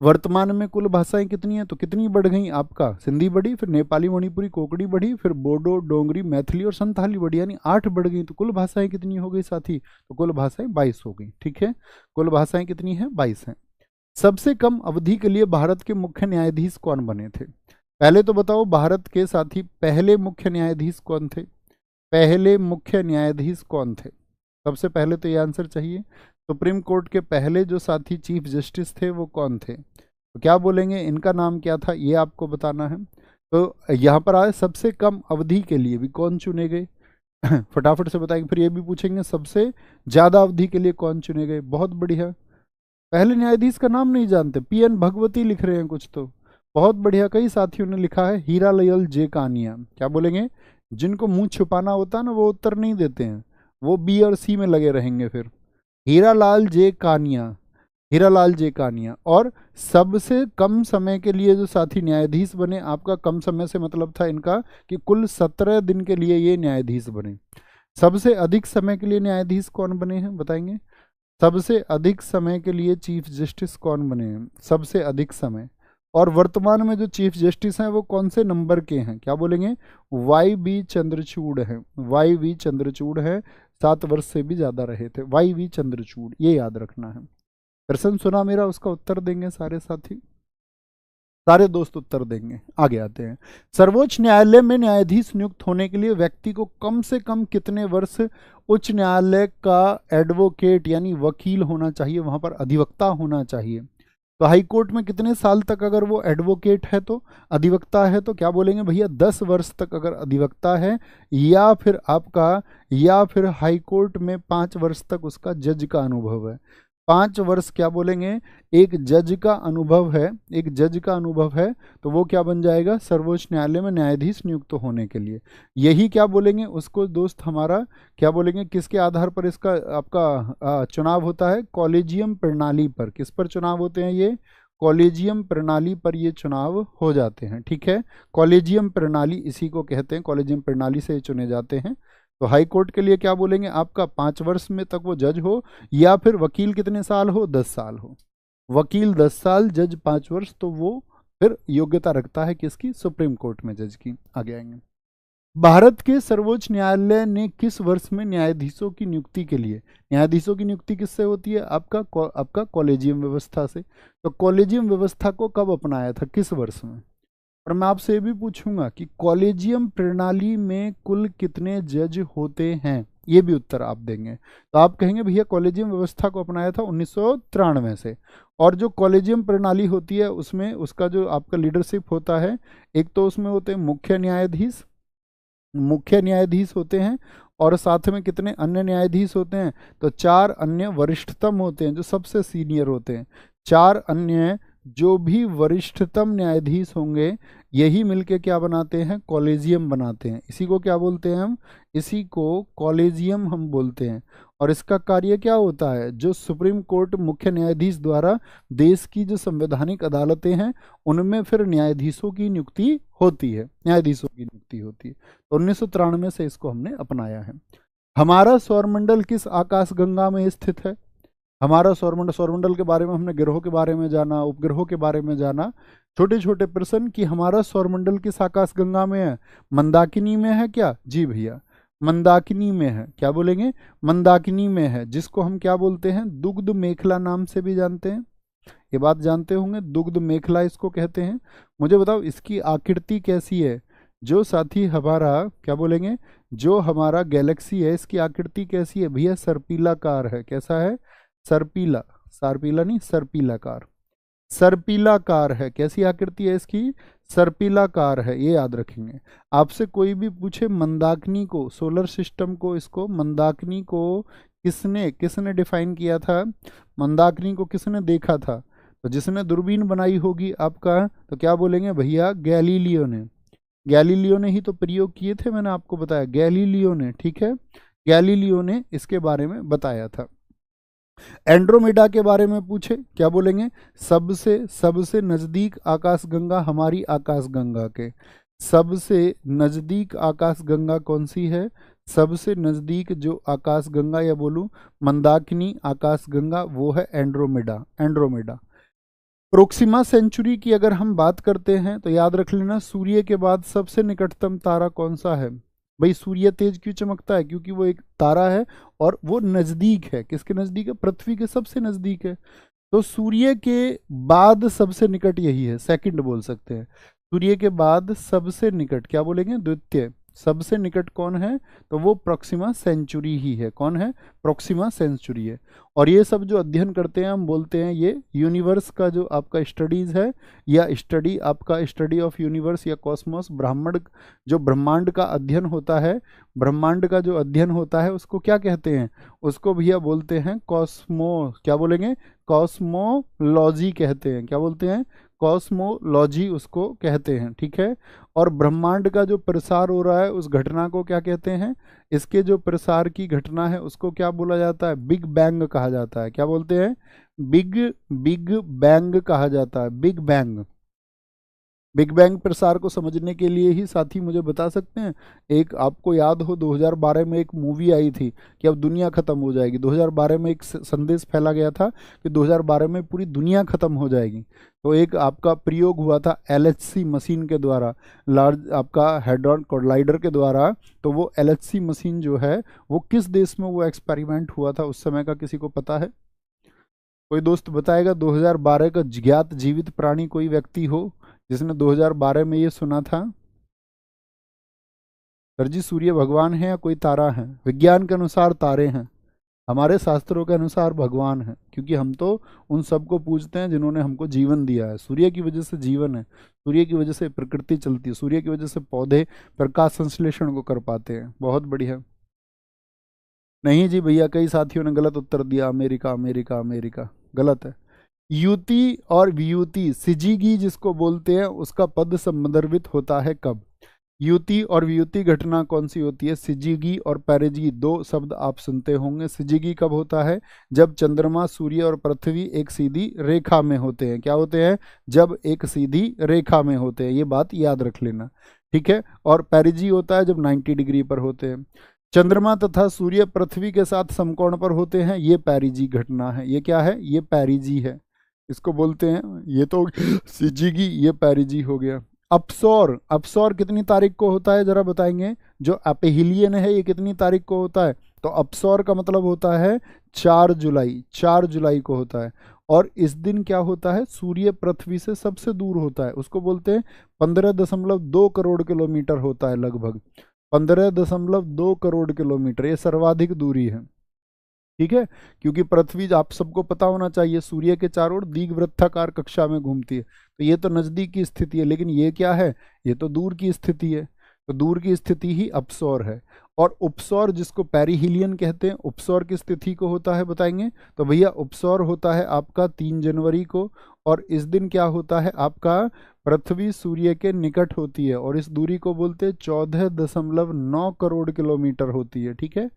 वर्तमान में कुल भाषाएं कितनी हैं, तो कितनी बढ़ गई आपका, सिंधी बढ़ी, फिर नेपाली, मणिपुरी, कोकड़ी बढ़ी, फिर बोडो, डोंगरी, मैथिली और संथाली बढ़ी, यानी 8 बढ़ गई। तो कुल भाषाएं कितनी हो गई साथी, तो कुल भाषाएं 22 हो गई। ठीक है, कुल भाषाएं कितनी हैं, 22 हैं। सबसे कम अवधि के लिए भारत के मुख्य न्यायाधीश कौन बने थे? पहले तो बताओ भारत के साथी पहले मुख्य न्यायाधीश कौन थे, पहले मुख्य न्यायाधीश कौन थे? सबसे पहले तो ये आंसर चाहिए। सुप्रीम कोर्ट के पहले जो साथी चीफ जस्टिस थे वो कौन थे, तो क्या बोलेंगे, इनका नाम क्या था, ये आपको बताना है। तो यहाँ पर आए सबसे कम अवधि के लिए भी कौन चुने गए फटाफट से बताएंगे। फिर ये भी पूछेंगे सबसे ज्यादा अवधि के लिए कौन चुने गए। बहुत बढ़िया, पहले न्यायाधीश का नाम नहीं जानते, पीएन भगवती लिख रहे हैं कुछ तो। बहुत बढ़िया, कई साथियों ने लिखा है हीरालाल जे कानिया। क्या बोलेंगे, जिनको मुंह छुपाना होता है ना वो उत्तर नहीं देते हैं, वो बी और सी में लगे रहेंगे फिर। हीरालाल जे कानिया, हीरालाल जे कानिया। और सबसे कम समय के लिए जो साथी न्यायाधीश बने, आपका कम समय से मतलब था इनका कि कुल 17 दिन के लिए ये न्यायाधीश बने। सबसे अधिक समय के लिए न्यायाधीश कौन बने हैं, बताएंगे? सबसे अधिक समय के लिए चीफ जस्टिस कौन बने हैं, सबसे अधिक समय। और वर्तमान में जो चीफ जस्टिस हैं वो कौन से नंबर के हैं, क्या बोलेंगे? वाई बी चंद्रचूड़ हैं, वाई वी चंद्रचूड़ हैं। 7 वर्ष से भी ज्यादा रहे थे वाई वी चंद्रचूड़, ये याद रखना है। प्रश्न सुना मेरा, उसका उत्तर देंगे सारे साथी, सारे दोस्त उत्तर देंगे। आगे आते हैं। सर्वोच्च न्यायालय में न्यायाधीश नियुक्त होने के लिए व्यक्ति को कम से कम कितने वर्ष उच्च न्यायालय का एडवोकेट यानी वकील होना चाहिए, वहां पर अधिवक्ता होना चाहिए? तो हाई कोर्ट में कितने साल तक अगर वो एडवोकेट है तो, अधिवक्ता है तो क्या बोलेंगे भैया, 10 वर्ष तक अगर अधिवक्ता है, या फिर आपका, या फिर हाई कोर्ट में 5 वर्ष तक उसका जज का अनुभव है। 5 वर्ष क्या बोलेंगे, एक जज का अनुभव है, एक जज का अनुभव है, तो वो क्या बन जाएगा, सर्वोच्च न्यायालय में न्यायाधीश नियुक्त होने के लिए। यही क्या बोलेंगे उसको दोस्त हमारा, क्या बोलेंगे, किसके आधार पर इसका आपका चुनाव होता है, कॉलेजियम प्रणाली पर। किस पर चुनाव होते हैं ये, कॉलेजियम प्रणाली पर ये चुनाव हो जाते हैं। ठीक है, कॉलेजियम प्रणाली इसी को कहते हैं, कॉलेजियम प्रणाली से ये चुने जाते हैं। तो हाई कोर्ट के लिए क्या बोलेंगे, आपका 5 वर्ष में तक वो जज हो, या फिर वकील कितने साल हो, 10 साल हो। वकील 10 साल, जज 5 वर्ष, तो वो फिर योग्यता रखता है किसकी, सुप्रीम कोर्ट में जज की। आगे आएंगे। भारत के सर्वोच्च न्यायालय ने किस वर्ष में न्यायाधीशों की नियुक्ति के लिए, न्यायाधीशों की नियुक्ति किससे होती है, आपका कॉलेजियम व्यवस्था से। तो कॉलेजियम व्यवस्था को कब अपनाया था, किस वर्ष में? और मैं आपसे ये भी पूछूंगा कि कॉलेजियम प्रणाली में कुल कितने जज होते हैं, ये भी उत्तर आप देंगे। तो आप कहेंगे भैया कॉलेजियम व्यवस्था को अपनाया था 1993 से। और जो कॉलेजियम प्रणाली होती है उसमें उसका जो आपका लीडरशिप होता है, एक तो उसमें होते हैं मुख्य न्यायाधीश, मुख्य न्यायाधीश होते हैं, और साथ में कितने अन्य न्यायाधीश होते हैं, तो 4 अन्य वरिष्ठतम होते हैं जो सबसे सीनियर होते हैं। 4 अन्य जो भी वरिष्ठतम न्यायाधीश होंगे, यही मिलके क्या बनाते हैं, कॉलेजियम बनाते हैं। इसी को क्या बोलते हैं हम, इसी को कॉलेजियम हम बोलते हैं। और इसका कार्य क्या होता है, जो सुप्रीम कोर्ट मुख्य न्यायाधीश द्वारा देश की जो संवैधानिक अदालतें हैं उनमें फिर न्यायाधीशों की नियुक्ति होती है, न्यायाधीशों की नियुक्ति होती है। तो 1993 से इसको हमने अपनाया है। हमारा सौरमंडल किस आकाशगंगा में स्थित है? हमारा सौरमंडल, सौरमंडल के बारे में हमने ग्रहों के बारे में जाना, उपग्रहों के बारे में जाना। छोटे छोटे प्रश्न कि हमारा सौरमंडल किस आकाशगंगा में है, मंदाकिनी में है क्या? जी भैया, मंदाकिनी में है। क्या बोलेंगे, मंदाकिनी में है, जिसको हम क्या बोलते हैं, दुग्ध मेखला नाम से भी जानते हैं। ये बात जानते होंगे, दुग्ध मेखला इसको कहते हैं। मुझे बताओ इसकी आकृति कैसी है, जो साथी हमारा क्या बोलेंगे, जो हमारा गैलेक्सी है इसकी आकृति कैसी है भैया, सर्पिलाकार है। कैसा है, सर्पिला, सारपीला नहीं, सर्पिलाकार, सर्पिलाकार है। कैसी आकृति है इसकी, सर्पिलाकार है, ये याद रखेंगे। आपसे कोई भी पूछे मंदाकिनी को, सोलर सिस्टम को, इसको मंदाकिनी को किसने किसने डिफाइन किया था, मंदाकिनी को किसने देखा था, तो जिसने दूरबीन बनाई होगी आपका, तो क्या बोलेंगे भैया, गैलीलियो ने। गैलीलियो ने ही तो प्रयोग किए थे, मैंने आपको बताया, गैलीलियो ने। ठीक है, गैलीलियो ने इसके बारे में बताया था। एंड्रोमेडा के बारे में पूछे, क्या बोलेंगे, सबसे सबसे नजदीक आकाशगंगा हमारी आकाशगंगा के, सबसे नजदीक आकाशगंगा कौन सी है, सबसे नजदीक जो आकाशगंगा, या बोलूं मंदाकिनी आकाशगंगा, वो है एंड्रोमेडा, एंड्रोमेडा। प्रोक्सिमा सेंचुरी की अगर हम बात करते हैं तो याद रख लेना, सूर्य के बाद सबसे निकटतम तारा कौन सा है। भाई सूर्य तेज क्यों चमकता है, क्योंकि वो एक तारा है और वो नजदीक है। किसके नजदीक है, पृथ्वी के सबसे नजदीक है। तो सूर्य के बाद सबसे निकट यही है, सेकंड बोल सकते हैं। सूर्य के बाद सबसे निकट क्या बोलेंगे, द्वितीय। सबसे निकट कौन है, तो वो प्रोक्सिमा सेंचुरी ही है। कौन है, प्रोक्सिमा सेंचुरी है। और ये सब जो अध्ययन करते हैं हम बोलते हैं ये यूनिवर्स का जो आपका स्टडीज है, या स्टडी आपका स्टडी ऑफ यूनिवर्स या कॉस्मोस, ब्रह्मांड, जो ब्रह्मांड का अध्ययन होता है, ब्रह्मांड का जो अध्ययन होता है उसको क्या कहते हैं, उसको भैया बोलते हैं कॉस्मो, क्या बोलेंगे, कॉस्मोलॉजी कहते हैं। क्या बोलते हैं, कॉस्मोलॉजी उसको कहते हैं। ठीक है। और ब्रह्मांड का जो प्रसार हो रहा है उस घटना को क्या कहते हैं, इसके जो प्रसार की घटना है उसको क्या बोला जाता है, बिग बैंग कहा जाता है। क्या बोलते हैं, बिग बिग बैंग कहा जाता है, बिग बैंग। बिग बैंग प्रसार को समझने के लिए ही साथी मुझे बता सकते हैं, एक आपको याद हो 2012 में एक मूवी आई थी कि अब दुनिया खत्म हो जाएगी। 2012 में एक संदेश फैला गया था कि 2012 में पूरी दुनिया खत्म हो जाएगी। तो एक आपका प्रयोग हुआ था LHC मशीन के द्वारा, लार्ज आपका हेड्रॉन कोलाइडर के द्वारा। तो वो LHC मशीन जो है वो किस देश में वो एक्सपेरिमेंट हुआ था उस समय का किसी को पता है, कोई दोस्त बताएगा। 2012 का ज्ञात जीवित प्राणी कोई व्यक्ति हो जिसने 2012 में ये सुना था। सर जी सूर्य भगवान है या कोई तारा है, विज्ञान के अनुसार तारे हैं, हमारे शास्त्रों के अनुसार भगवान है, क्योंकि हम तो उन सबको पूजते हैं जिन्होंने हमको जीवन दिया है। सूर्य की वजह से जीवन है, सूर्य की वजह से प्रकृति चलती है, सूर्य की वजह से पौधे प्रकाश संश्लेषण को कर पाते हैं। बहुत बढ़िया। नहीं जी भैया, कई साथियों ने गलत उत्तर दिया, अमेरिका अमेरिका अमेरिका, गलत है। युति और वियुति, सिजिगी जिसको बोलते हैं, उसका पद संदर्भित होता है कब। युति और वियुति घटना कौन सी होती है, सिजिगी और पेरिजी, दो शब्द आप सुनते होंगे। सिजिगी कब होता है, जब चंद्रमा, सूर्य और पृथ्वी एक सीधी रेखा में होते हैं। क्या होते हैं, जब एक सीधी रेखा में होते हैं, ये बात याद रख लेना। ठीक है। और पेरिजी होता है जब 90 डिग्री पर होते हैं। चंद्रमा तथा सूर्य पृथ्वी के साथ समकोण पर होते हैं, ये पेरिजी घटना है। ये क्या है, ये पेरिजी है, इसको बोलते हैं। ये तो सिजिगी, ये पेरिजी हो गया। अपसौर, अपसौर कितनी तारीख को होता है जरा बताएंगे। जो एपिहीलियन है ये कितनी तारीख को होता है, तो अपसौर का मतलब होता है 4 जुलाई, 4 जुलाई को होता है। और इस दिन क्या होता है, सूर्य पृथ्वी से सबसे दूर होता है, उसको बोलते हैं 15.2 करोड़ किलोमीटर होता है, लगभग 15.2 करोड़ किलोमीटर, ये सर्वाधिक दूरी है। ठीक है। क्योंकि पृथ्वी आप सबको पता होना चाहिए सूर्य के चारों ओर दीर्घवृत्ताकार कक्षा में घूमती है, तो ये तो नजदीक की स्थिति है, लेकिन ये क्या है, ये तो दूर की स्थिति है। तो दूर की स्थिति ही अपसौर है। और उपसौर जिसको पेरिहीलियन कहते हैं, उपसौर की स्थिति को होता है बताएंगे, तो भैया उपसौर होता है आपका 3 जनवरी को। और इस दिन क्या होता है आपका, पृथ्वी सूर्य के निकट होती है और इस दूरी को बोलते हैं 14.9 करोड़ किलोमीटर होती है। ठीक है।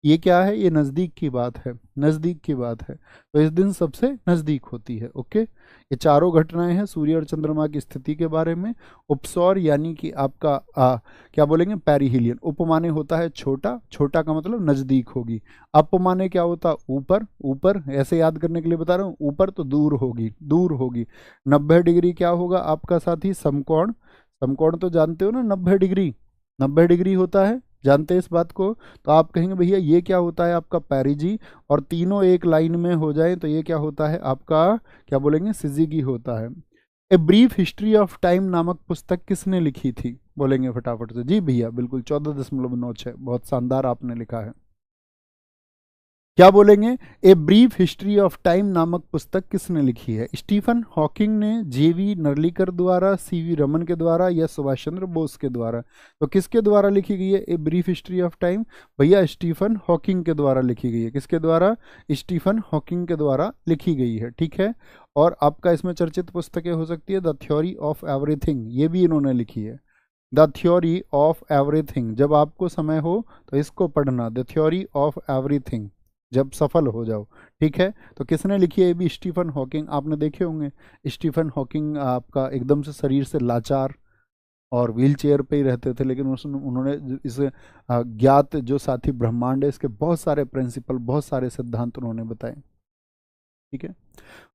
ये क्या है, ये नज़दीक की बात है, नज़दीक की बात है। तो इस दिन सबसे नज़दीक होती है। ओके। ये चारों घटनाएं हैं सूर्य और चंद्रमा की स्थिति के बारे में। उपसौर यानी कि आपका क्या बोलेंगे, पेरिहीलियन। उपमाने होता है छोटा, छोटा का मतलब नज़दीक होगी। अपमाने क्या होता, ऊपर, ऊपर, ऐसे याद करने के लिए बता रहा हूँ, ऊपर तो दूर होगी, दूर होगी। 90 डिग्री क्या होगा आपका साथी, समकोण। समकोण तो जानते हो ना, 90 डिग्री, 90 डिग्री होता है, जानते हैं इस बात को। तो आप कहेंगे भैया ये क्या होता है आपका पेरिजी, और तीनों एक लाइन में हो जाए तो ये क्या होता है आपका, क्या बोलेंगे, सिजिगी होता है। A brief history of time नामक पुस्तक किसने लिखी थी, बोलेंगे फटाफट से। जी भैया बिल्कुल, 14.96, बहुत शानदार आपने लिखा है। क्या बोलेंगे, a brief history of time नामक पुस्तक किसने लिखी है। स्टीफन हॉकिंग ने, जेवी नर्लिकर द्वारा, सीवी रमन के द्वारा, या सुभाष चंद्र बोस के द्वारा। तो किसके द्वारा लिखी गई है a brief history of time, भैया स्टीफन हॉकिंग के द्वारा लिखी गई है। किसके द्वारा, स्टीफन हॉकिंग के द्वारा लिखी गई है। ठीक है। और आपका इसमें चर्चित पुस्तकें हो सकती है द थ्योरी ऑफ एवरीथिंग, ये भी इन्होंने लिखी है। द थ्योरी ऑफ एवरीथिंग, जब आपको समय हो तो इसको पढ़ना, द थ्योरी ऑफ एवरीथिंग, जब सफल हो जाओ। ठीक है। तो किसने लिखी है, ये भी स्टीफन हॉकिंग, आपने देखे होंगे। स्टीफन हॉकिंग आपका एकदम से शरीर से लाचार और व्हील चेयर पे ही रहते थे, लेकिन उन्होंने इस ज्ञात जो साथी ब्रह्मांड है इसके बहुत सारे प्रिंसिपल, बहुत सारे सिद्धांत उन्होंने बताए। ठीक है।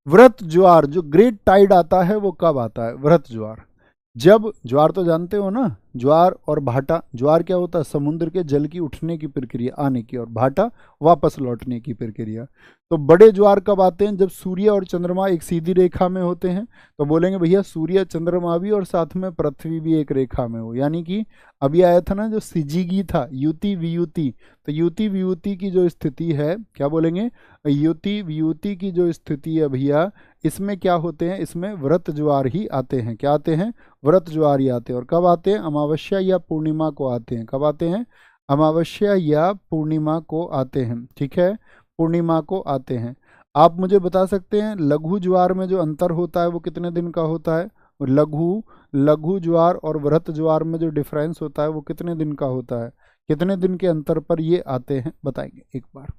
वृत ज्वार, जो ग्रेट टाइड आता है वो कब आता है? वृत ज्वार, जब ज्वार तो जानते हो ना, ज्वार और भाटा। ज्वार क्या होता है? समुद्र के जल की उठने की प्रक्रिया, आने की, और भाटा वापस लौटने की प्रक्रिया। तो बड़े ज्वार कब आते हैं? जब सूर्य और चंद्रमा एक सीधी रेखा में होते हैं। तो बोलेंगे भैया सूर्य चंद्रमा भी और साथ में पृथ्वी भी एक रेखा में हो, यानी कि अभी आया था ना जो सिजिगी था, युति वियुति। तो युति वियुति की जो स्थिति है, क्या बोलेंगे? युति वियुति की जो स्थिति है भैया, इसमें क्या होते हैं? इसमें व्रत ज्वार ही आते हैं। क्या आते हैं? व्रत ज्वार ही आते हैं। और कब आते हैं? अमावस्या या पूर्णिमा को आते हैं। कब आते हैं? अमावस्या या पूर्णिमा को आते हैं। ठीक है, पूर्णिमा को आते हैं। आप मुझे बता सकते हैं लघु ज्वार में जो अंतर होता है वो कितने दिन का होता है? लघु लघु ज्वार और व्रत ज्वार में जो डिफरेंस होता है वो कितने दिन का होता है? कितने दिन के अंतर पर ये आते हैं, बताएंगे एक बार।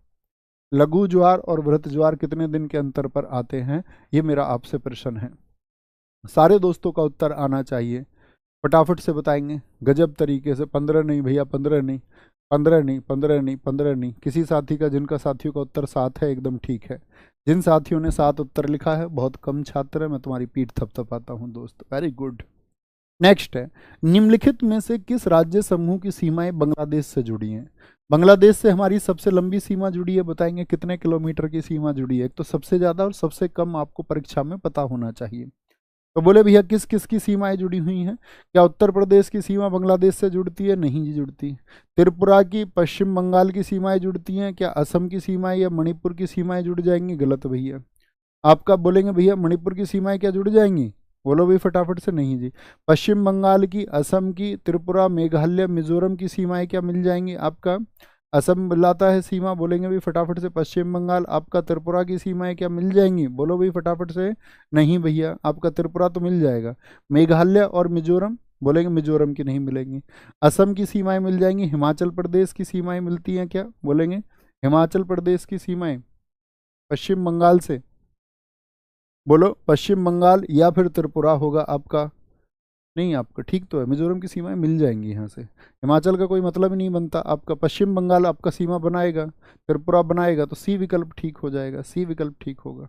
लघु ज्वार और व्रत ज्वार कितने दिन के अंतर पर आते हैं, ये मेरा आपसे प्रश्न है। सारे दोस्तों का उत्तर आना चाहिए, फटाफट से बताएंगे गजब तरीके से। 15 नहीं भैया, 15 नहीं, 15 नहीं, 15 नहीं, 15 नहीं। किसी साथी का, जिनका साथियों का उत्तर 7 है, एकदम ठीक है। जिन साथियों ने 7 उत्तर लिखा है, बहुत कम छात्र है, मैं तुम्हारी पीठ थपथपाता हूँ दोस्त, वेरी गुड। नेक्स्ट है, निम्नलिखित में से किस राज्य समूह की सीमाएं बांग्लादेश से जुड़ी हैं? बांग्लादेश से हमारी सबसे लंबी सीमा जुड़ी है, बताएंगे कितने किलोमीटर की सीमा जुड़ी है? एक तो सबसे ज्यादा और सबसे कम आपको परीक्षा में पता होना चाहिए। तो बोले भैया किस किस की सीमाएं जुड़ी हुई हैं? क्या उत्तर प्रदेश की सीमा बांग्लादेश से जुड़ती है? नहीं जी, जुड़ती। त्रिपुरा की, पश्चिम बंगाल की सीमाएं जुड़ती हैं? क्या असम की सीमाएं या मणिपुर की सीमाएं जुड़ जाएंगी? गलत भैया। आपका बोलेंगे भैया मणिपुर की सीमाएं क्या जुड़ जाएंगी? बोलो भाई फटाफट से। नहीं जी। पश्चिम बंगाल की, असम की, त्रिपुरा, मेघालय, मिजोरम की सीमाएं क्या मिल जाएंगी? आपका असम मिलाता है सीमा, बोलेंगे भाई फटाफट से। पश्चिम बंगाल, आपका त्रिपुरा की सीमाएं क्या मिल जाएंगी? बोलो भाई फटाफट से। नहीं भैया, आपका त्रिपुरा तो मिल जाएगा। मेघालय और मिजोरम, बोलेंगे मिजोरम की नहीं मिलेंगी। असम की सीमाएं मिल जाएंगी। हिमाचल प्रदेश की सीमाएं मिलती हैं क्या? बोलेंगे हिमाचल प्रदेश की सीमाएं पश्चिम बंगाल से। बोलो पश्चिम बंगाल या फिर त्रिपुरा होगा आपका। नहीं, आपका ठीक तो है, मिजोरम की सीमाएं मिल जाएंगी यहाँ से। हिमाचल का कोई मतलब ही नहीं बनता आपका। पश्चिम बंगाल आपका सीमा बनाएगा, त्रिपुरा बनाएगा, तो सी विकल्प ठीक हो जाएगा। सी विकल्प ठीक होगा,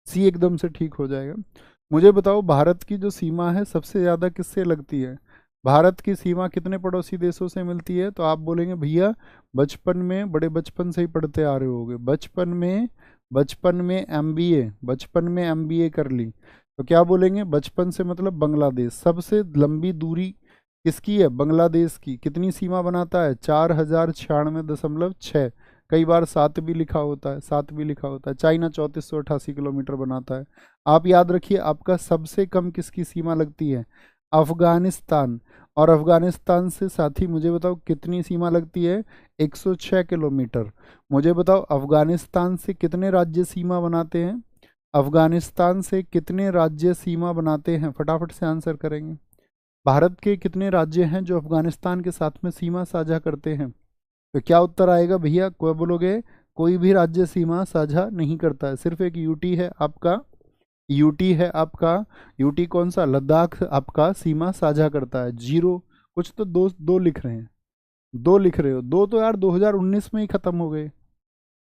सी एकदम से ठीक हो जाएगा। मुझे बताओ भारत की जो सीमा है सबसे ज़्यादा किससे लगती है? भारत की सीमा कितने पड़ोसी देशों से मिलती है? तो आप बोलेंगे भैया बचपन में, बड़े बचपन से ही पढ़ते आ रहे होगे, बचपन में एमबीए कर ली। तो क्या बोलेंगे? बचपन से मतलब बांग्लादेश। सबसे लंबी दूरी किसकी है? बांग्लादेश की। कितनी सीमा बनाता है? 4096.6। कई बार 7 भी लिखा होता है, 7 भी लिखा होता है। चाइना 3488 किलोमीटर बनाता है। आप याद रखिए, आपका सबसे कम किसकी सीमा लगती है? अफगानिस्तान। और अफगानिस्तान से साथी मुझे बताओ कितनी सीमा लगती है? 106 किलोमीटर। मुझे बताओ अफगानिस्तान से कितने राज्य सीमा बनाते हैं? अफगानिस्तान से कितने राज्य सीमा बनाते हैं? फटाफट से आंसर करेंगे। भारत के कितने राज्य हैं जो अफगानिस्तान के साथ में सीमा साझा करते हैं? तो क्या उत्तर आएगा भैया? कोई बोलोगे कोई भी राज्य सीमा साझा नहीं करता है, सिर्फ एक यूटी है आपका। यूटी है आपका। यूटी कौन सा? लद्दाख आपका सीमा साझा करता है। जीरो, कुछ तो दो दो लिख रहे हैं, दो लिख रहे हो। दो तो यार 2019 में ही खत्म हो गए,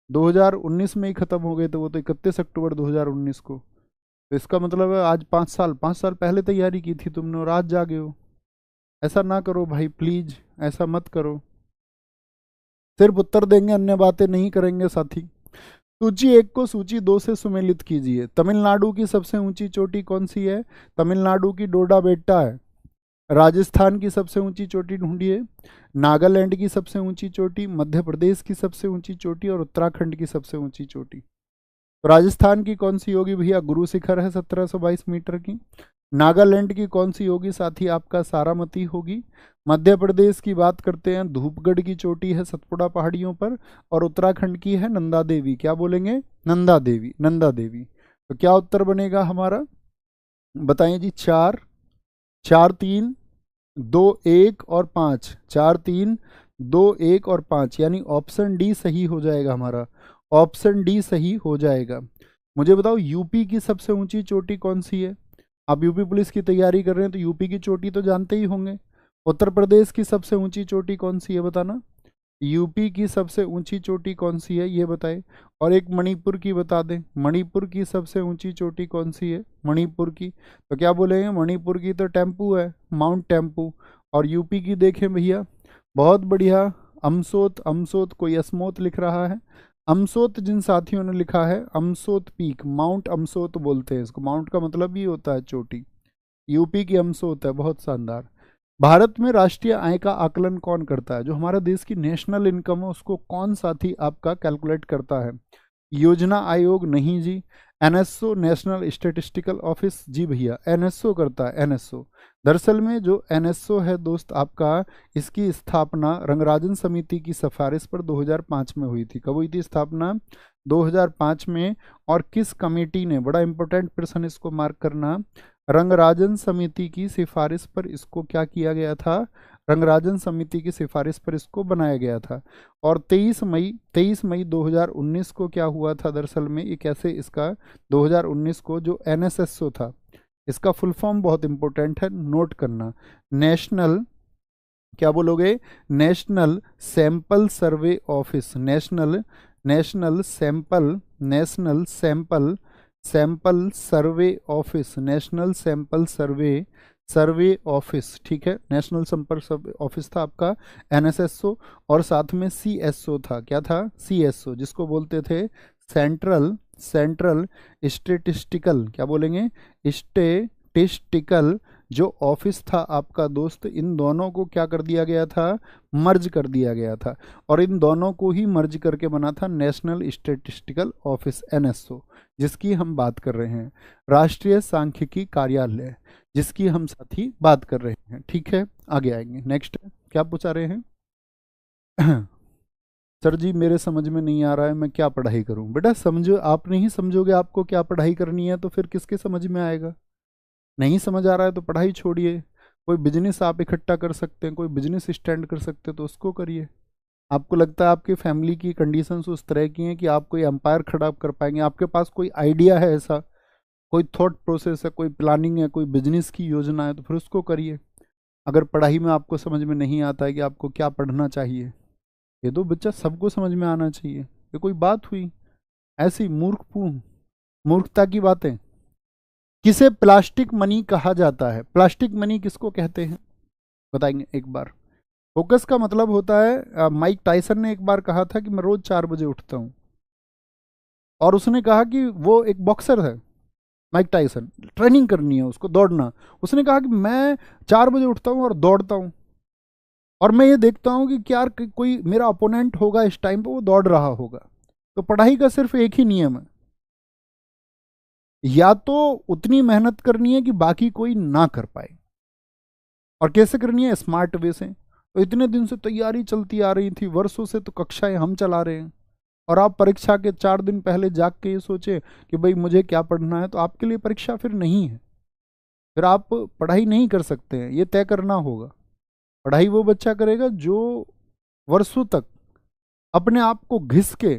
2019 में ही खत्म हो गए, तो वो तो 31 अक्टूबर 2019 को। तो इसका मतलब है आज 5 साल पहले तैयारी की थी तुमने और आज जागे हो। ऐसा ना करो भाई प्लीज, ऐसा मत करो। सिर्फ उत्तर देंगे, अन्य बातें नहीं करेंगे साथी। सूची 1 को सूची 2 से सुमेलित कीजिए। तमिलनाडु की सबसे ऊंची चोटी कौन सी है? तमिलनाडु की डोडा बेट्टा है। राजस्थान की सबसे ऊंची चोटी ढूंढिए। नागालैंड की सबसे ऊंची चोटी, मध्य प्रदेश की सबसे ऊंची चोटी और उत्तराखंड की सबसे ऊंची चोटी। तो राजस्थान की कौन सी होगी भैया? गुरु शिखर है 1722 मीटर की। नागालैंड की कौन सी होगी साथी? आपका सारामती होगी। मध्य प्रदेश की बात करते हैं, धूपगढ़ की चोटी है सतपुड़ा पहाड़ियों पर। और उत्तराखंड की है नंदा देवी। क्या बोलेंगे? नंदा देवी, नंदा देवी। तो क्या उत्तर बनेगा हमारा? बताइए जी। 4, 4, 3, 2, 1 और 5। 4, 3, 2, 1 और 5, यानी ऑप्शन डी सही हो जाएगा हमारा। ऑप्शन डी सही हो जाएगा। मुझे बताओ यूपी की सबसे ऊंची चोटी कौन सी है? आप यूपी पुलिस की तैयारी कर रहे हैं तो यूपी की चोटी तो जानते ही होंगे। उत्तर प्रदेश की सबसे ऊंची चोटी कौन सी है बताना? यूपी की सबसे ऊंची चोटी कौन सी है ये बताएं। और एक मणिपुर की बता दें, मणिपुर की सबसे ऊंची चोटी कौन सी है मणिपुर की। तो क्या बोलेंगे, मणिपुर की तो टेम्पू है, माउंट टेम्पू। और यूपी की देखें भैया, बहुत बढ़िया, अमसोत। अमसोत, कोई असमोत लिख रहा है, अमसोत जिन साथियों ने लिखा है, अमसोत पीक, माउंट अमसोत बोलते हैं इसको। माउंट का मतलब ही होता है चोटी। यूपी की अमसोत है, बहुत शानदार। भारत में राष्ट्रीय आय का आकलन कौन करता है, जो हमारे देश की नेशनल इनकम है उसको कौन साथी आपका कैलकुलेट करता है। योजना आयोग नहीं जी। एनएसओ, नेशनल स्टैटिस्टिकल ऑफिस, जी भैया एनएसओ करता है, एनएसओ। दरअसल में जो एनएसओ है दोस्त आपका, इसकी स्थापना रंगराजन समिति की सिफारिश पर 2005 में हुई थी। कब हुई थी स्थापना, 2005 में। और किस कमेटी ने, बड़ा इंपॉर्टेंट प्रश्न इसको मार्क करना, रंगराजन समिति की सिफारिश पर इसको क्या किया गया था, रंगराजन समिति की सिफारिश पर इसको बनाया गया था। और 23 मई 2019 को क्या हुआ था दरअसल में, ये कैसे इसका, 2019 को जो एनएसएसओ था, इसका फुल फॉर्म बहुत इंपॉर्टेंट है, नोट करना। नेशनल, क्या बोलोगे, national sample survey office, national sample survey office, national sample survey office, ठीक है। नेशनल सैंपल सर्वे ऑफिस था आपका एनएसएसओ। और साथ में सीएसओ था, क्या था, सीएसओ, जिसको बोलते थे सेंट्रल स्टेटिस्टिकल, क्या बोलेंगे, स्टेटिस्टिकल जो ऑफिस था आपका दोस्त। इन दोनों को क्या कर दिया गया था, मर्ज कर दिया गया था। और इन दोनों को ही मर्ज करके बना था नेशनल स्टैटिस्टिकल ऑफिस, एनएसओ, जिसकी हम बात कर रहे हैं। राष्ट्रीय सांख्यिकी कार्यालय, जिसकी हम साथी बात कर रहे हैं, ठीक है। आगे आएंगे, नेक्स्ट क्या पूछा रहे हैं। सर जी मेरे समझ में नहीं आ रहा है, मैं क्या पढ़ाई करूं। बेटा समझो, आप नहीं समझोगे आपको क्या पढ़ाई करनी है तो फिर किसके समझ में आएगा। नहीं समझ आ रहा है तो पढ़ाई छोड़िए। कोई बिजनेस आप इकट्ठा कर सकते हैं, कोई बिजनेस स्टैंड कर सकते हैं तो उसको करिए। आपको लगता है आपकी फैमिली की कंडीशंस उस तरह की हैं कि आप कोई एम्पायर खड़ा कर पाएंगे, आपके पास कोई आइडिया है, ऐसा कोई थॉट प्रोसेस है, कोई प्लानिंग है, कोई बिजनेस की योजना है, तो फिर उसको करिए। अगर पढ़ाई में आपको समझ में नहीं आता है कि आपको क्या पढ़ना चाहिए, ये तो बच्चा सबको समझ में आना चाहिए। ये कोई बात हुई ऐसी मूर्खता की बातें। किसे प्लास्टिक मनी कहा जाता है, प्लास्टिक मनी किसको कहते हैं बताएंगे एक बार। फोकस का मतलब होता है, माइक टायसन ने एक बार कहा था कि मैं रोज 4 बजे उठता हूं। और उसने कहा कि वो एक बॉक्सर है, माइक टायसन, ट्रेनिंग करनी है उसको, दौड़ना। उसने कहा कि मैं 4 बजे उठता हूं और दौड़ता हूं, और मैं ये देखता हूं कि क्या कोई मेरा अपोनेंट होगा इस टाइम पे, वो दौड़ रहा होगा। तो पढ़ाई का सिर्फ एक ही नियम है, या तो उतनी मेहनत करनी है कि बाकी कोई ना कर पाए। और कैसे करनी है, स्मार्ट वे से। तो इतने दिन से तैयारी चलती आ रही थी, वर्षों से तो कक्षाएं हम चला रहे हैं, और आप परीक्षा के 4 दिन पहले जाग के ये सोचे कि भाई मुझे क्या पढ़ना है, तो आपके लिए परीक्षा फिर नहीं है, फिर आप पढ़ाई नहीं कर सकते हैं। ये तय करना होगा। पढ़ाई वो बच्चा करेगा जो वर्षों तक अपने आप को घिस के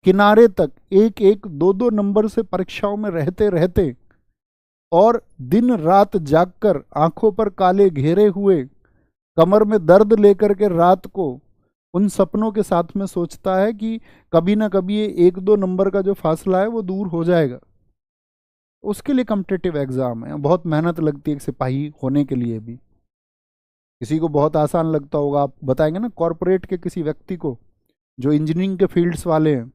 किनारे तक एक एक दो दो नंबर से परीक्षाओं में रहते रहते, और दिन रात जागकर आंखों पर काले घेरे हुए, कमर में दर्द लेकर के रात को उन सपनों के साथ में सोचता है कि कभी ना कभी ये 1-2 नंबर का जो फासला है वो दूर हो जाएगा। उसके लिए कॉम्पिटिटिव एग्जाम है, बहुत मेहनत लगती है एक सिपाही होने के लिए भी। किसी को बहुत आसान लगता होगा, आप बताएंगे ना कॉरपोरेट के किसी व्यक्ति को जो इंजीनियरिंग के फील्ड्स वाले हैं,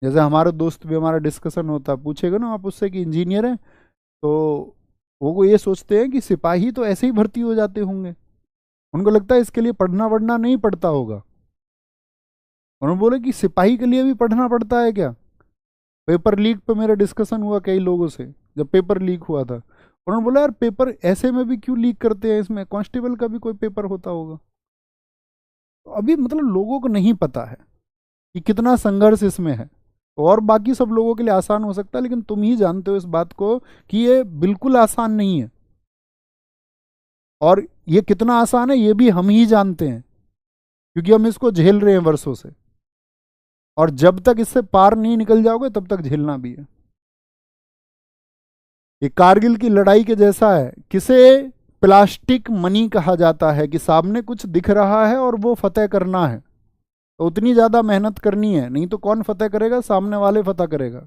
जैसे हमारे दोस्त भी, हमारा डिस्कशन होता, पूछेगा ना आप उससे कि इंजीनियर है, तो वो ये सोचते हैं कि सिपाही तो ऐसे ही भर्ती हो जाते होंगे, उनको लगता है इसके लिए पढ़ना वढ़ना नहीं पड़ता होगा। उन्होंने बोले कि सिपाही के लिए भी पढ़ना पड़ता है क्या। पेपर लीक पे मेरा डिस्कशन हुआ कई लोगों से, जब पेपर लीक हुआ था, उन्होंने बोला यार पेपर ऐसे में भी क्यों लीक करते हैं, इसमें कांस्टेबल का भी कोई पेपर होता होगा। तो अभी मतलब लोगों को नहीं पता है कि कितना संघर्ष इसमें है। और बाकी सब लोगों के लिए आसान हो सकता है, लेकिन तुम ही जानते हो इस बात को कि ये बिल्कुल आसान नहीं है। और ये कितना आसान है ये भी हम ही जानते हैं, क्योंकि हम इसको झेल रहे हैं वर्षों से। और जब तक इससे पार नहीं निकल जाओगे तब तक झेलना भी है। ये कारगिल की लड़ाई के जैसा है। किसे प्लास्टिक मनी कहा जाता है कि सामने कुछ दिख रहा है और वो फतेह करना है, तो उतनी ज़्यादा मेहनत करनी है, नहीं तो कौन फतेह करेगा? सामने वाले फतेह करेगा,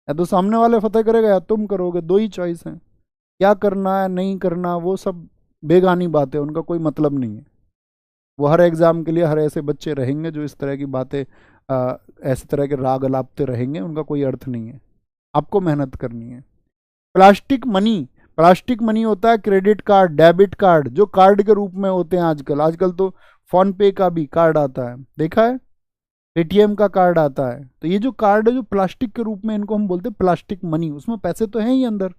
या तो सामने वाले फतेह करेगा या तुम करोगे, दो ही चॉइस है। क्या करना है नहीं करना वो सब बेगानी बात है, उनका कोई मतलब नहीं है। वो हर एग्जाम के लिए हर ऐसे बच्चे रहेंगे जो इस तरह की बातें ऐसे तरह के राग अलापते रहेंगे, उनका कोई अर्थ नहीं है। आपको मेहनत करनी है। प्लास्टिक मनी, प्लास्टिक मनी होता है क्रेडिट कार्ड, डेबिट कार्ड, जो कार्ड के रूप में होते हैं आजकल। आजकल तो फोन पे का भी कार्ड आता है, देखा है, पेटीएम का कार्ड आता है। तो ये जो कार्ड है जो प्लास्टिक के रूप में, इनको हम बोलते हैं प्लास्टिक मनी, उसमें पैसे तो हैं ही अंदर,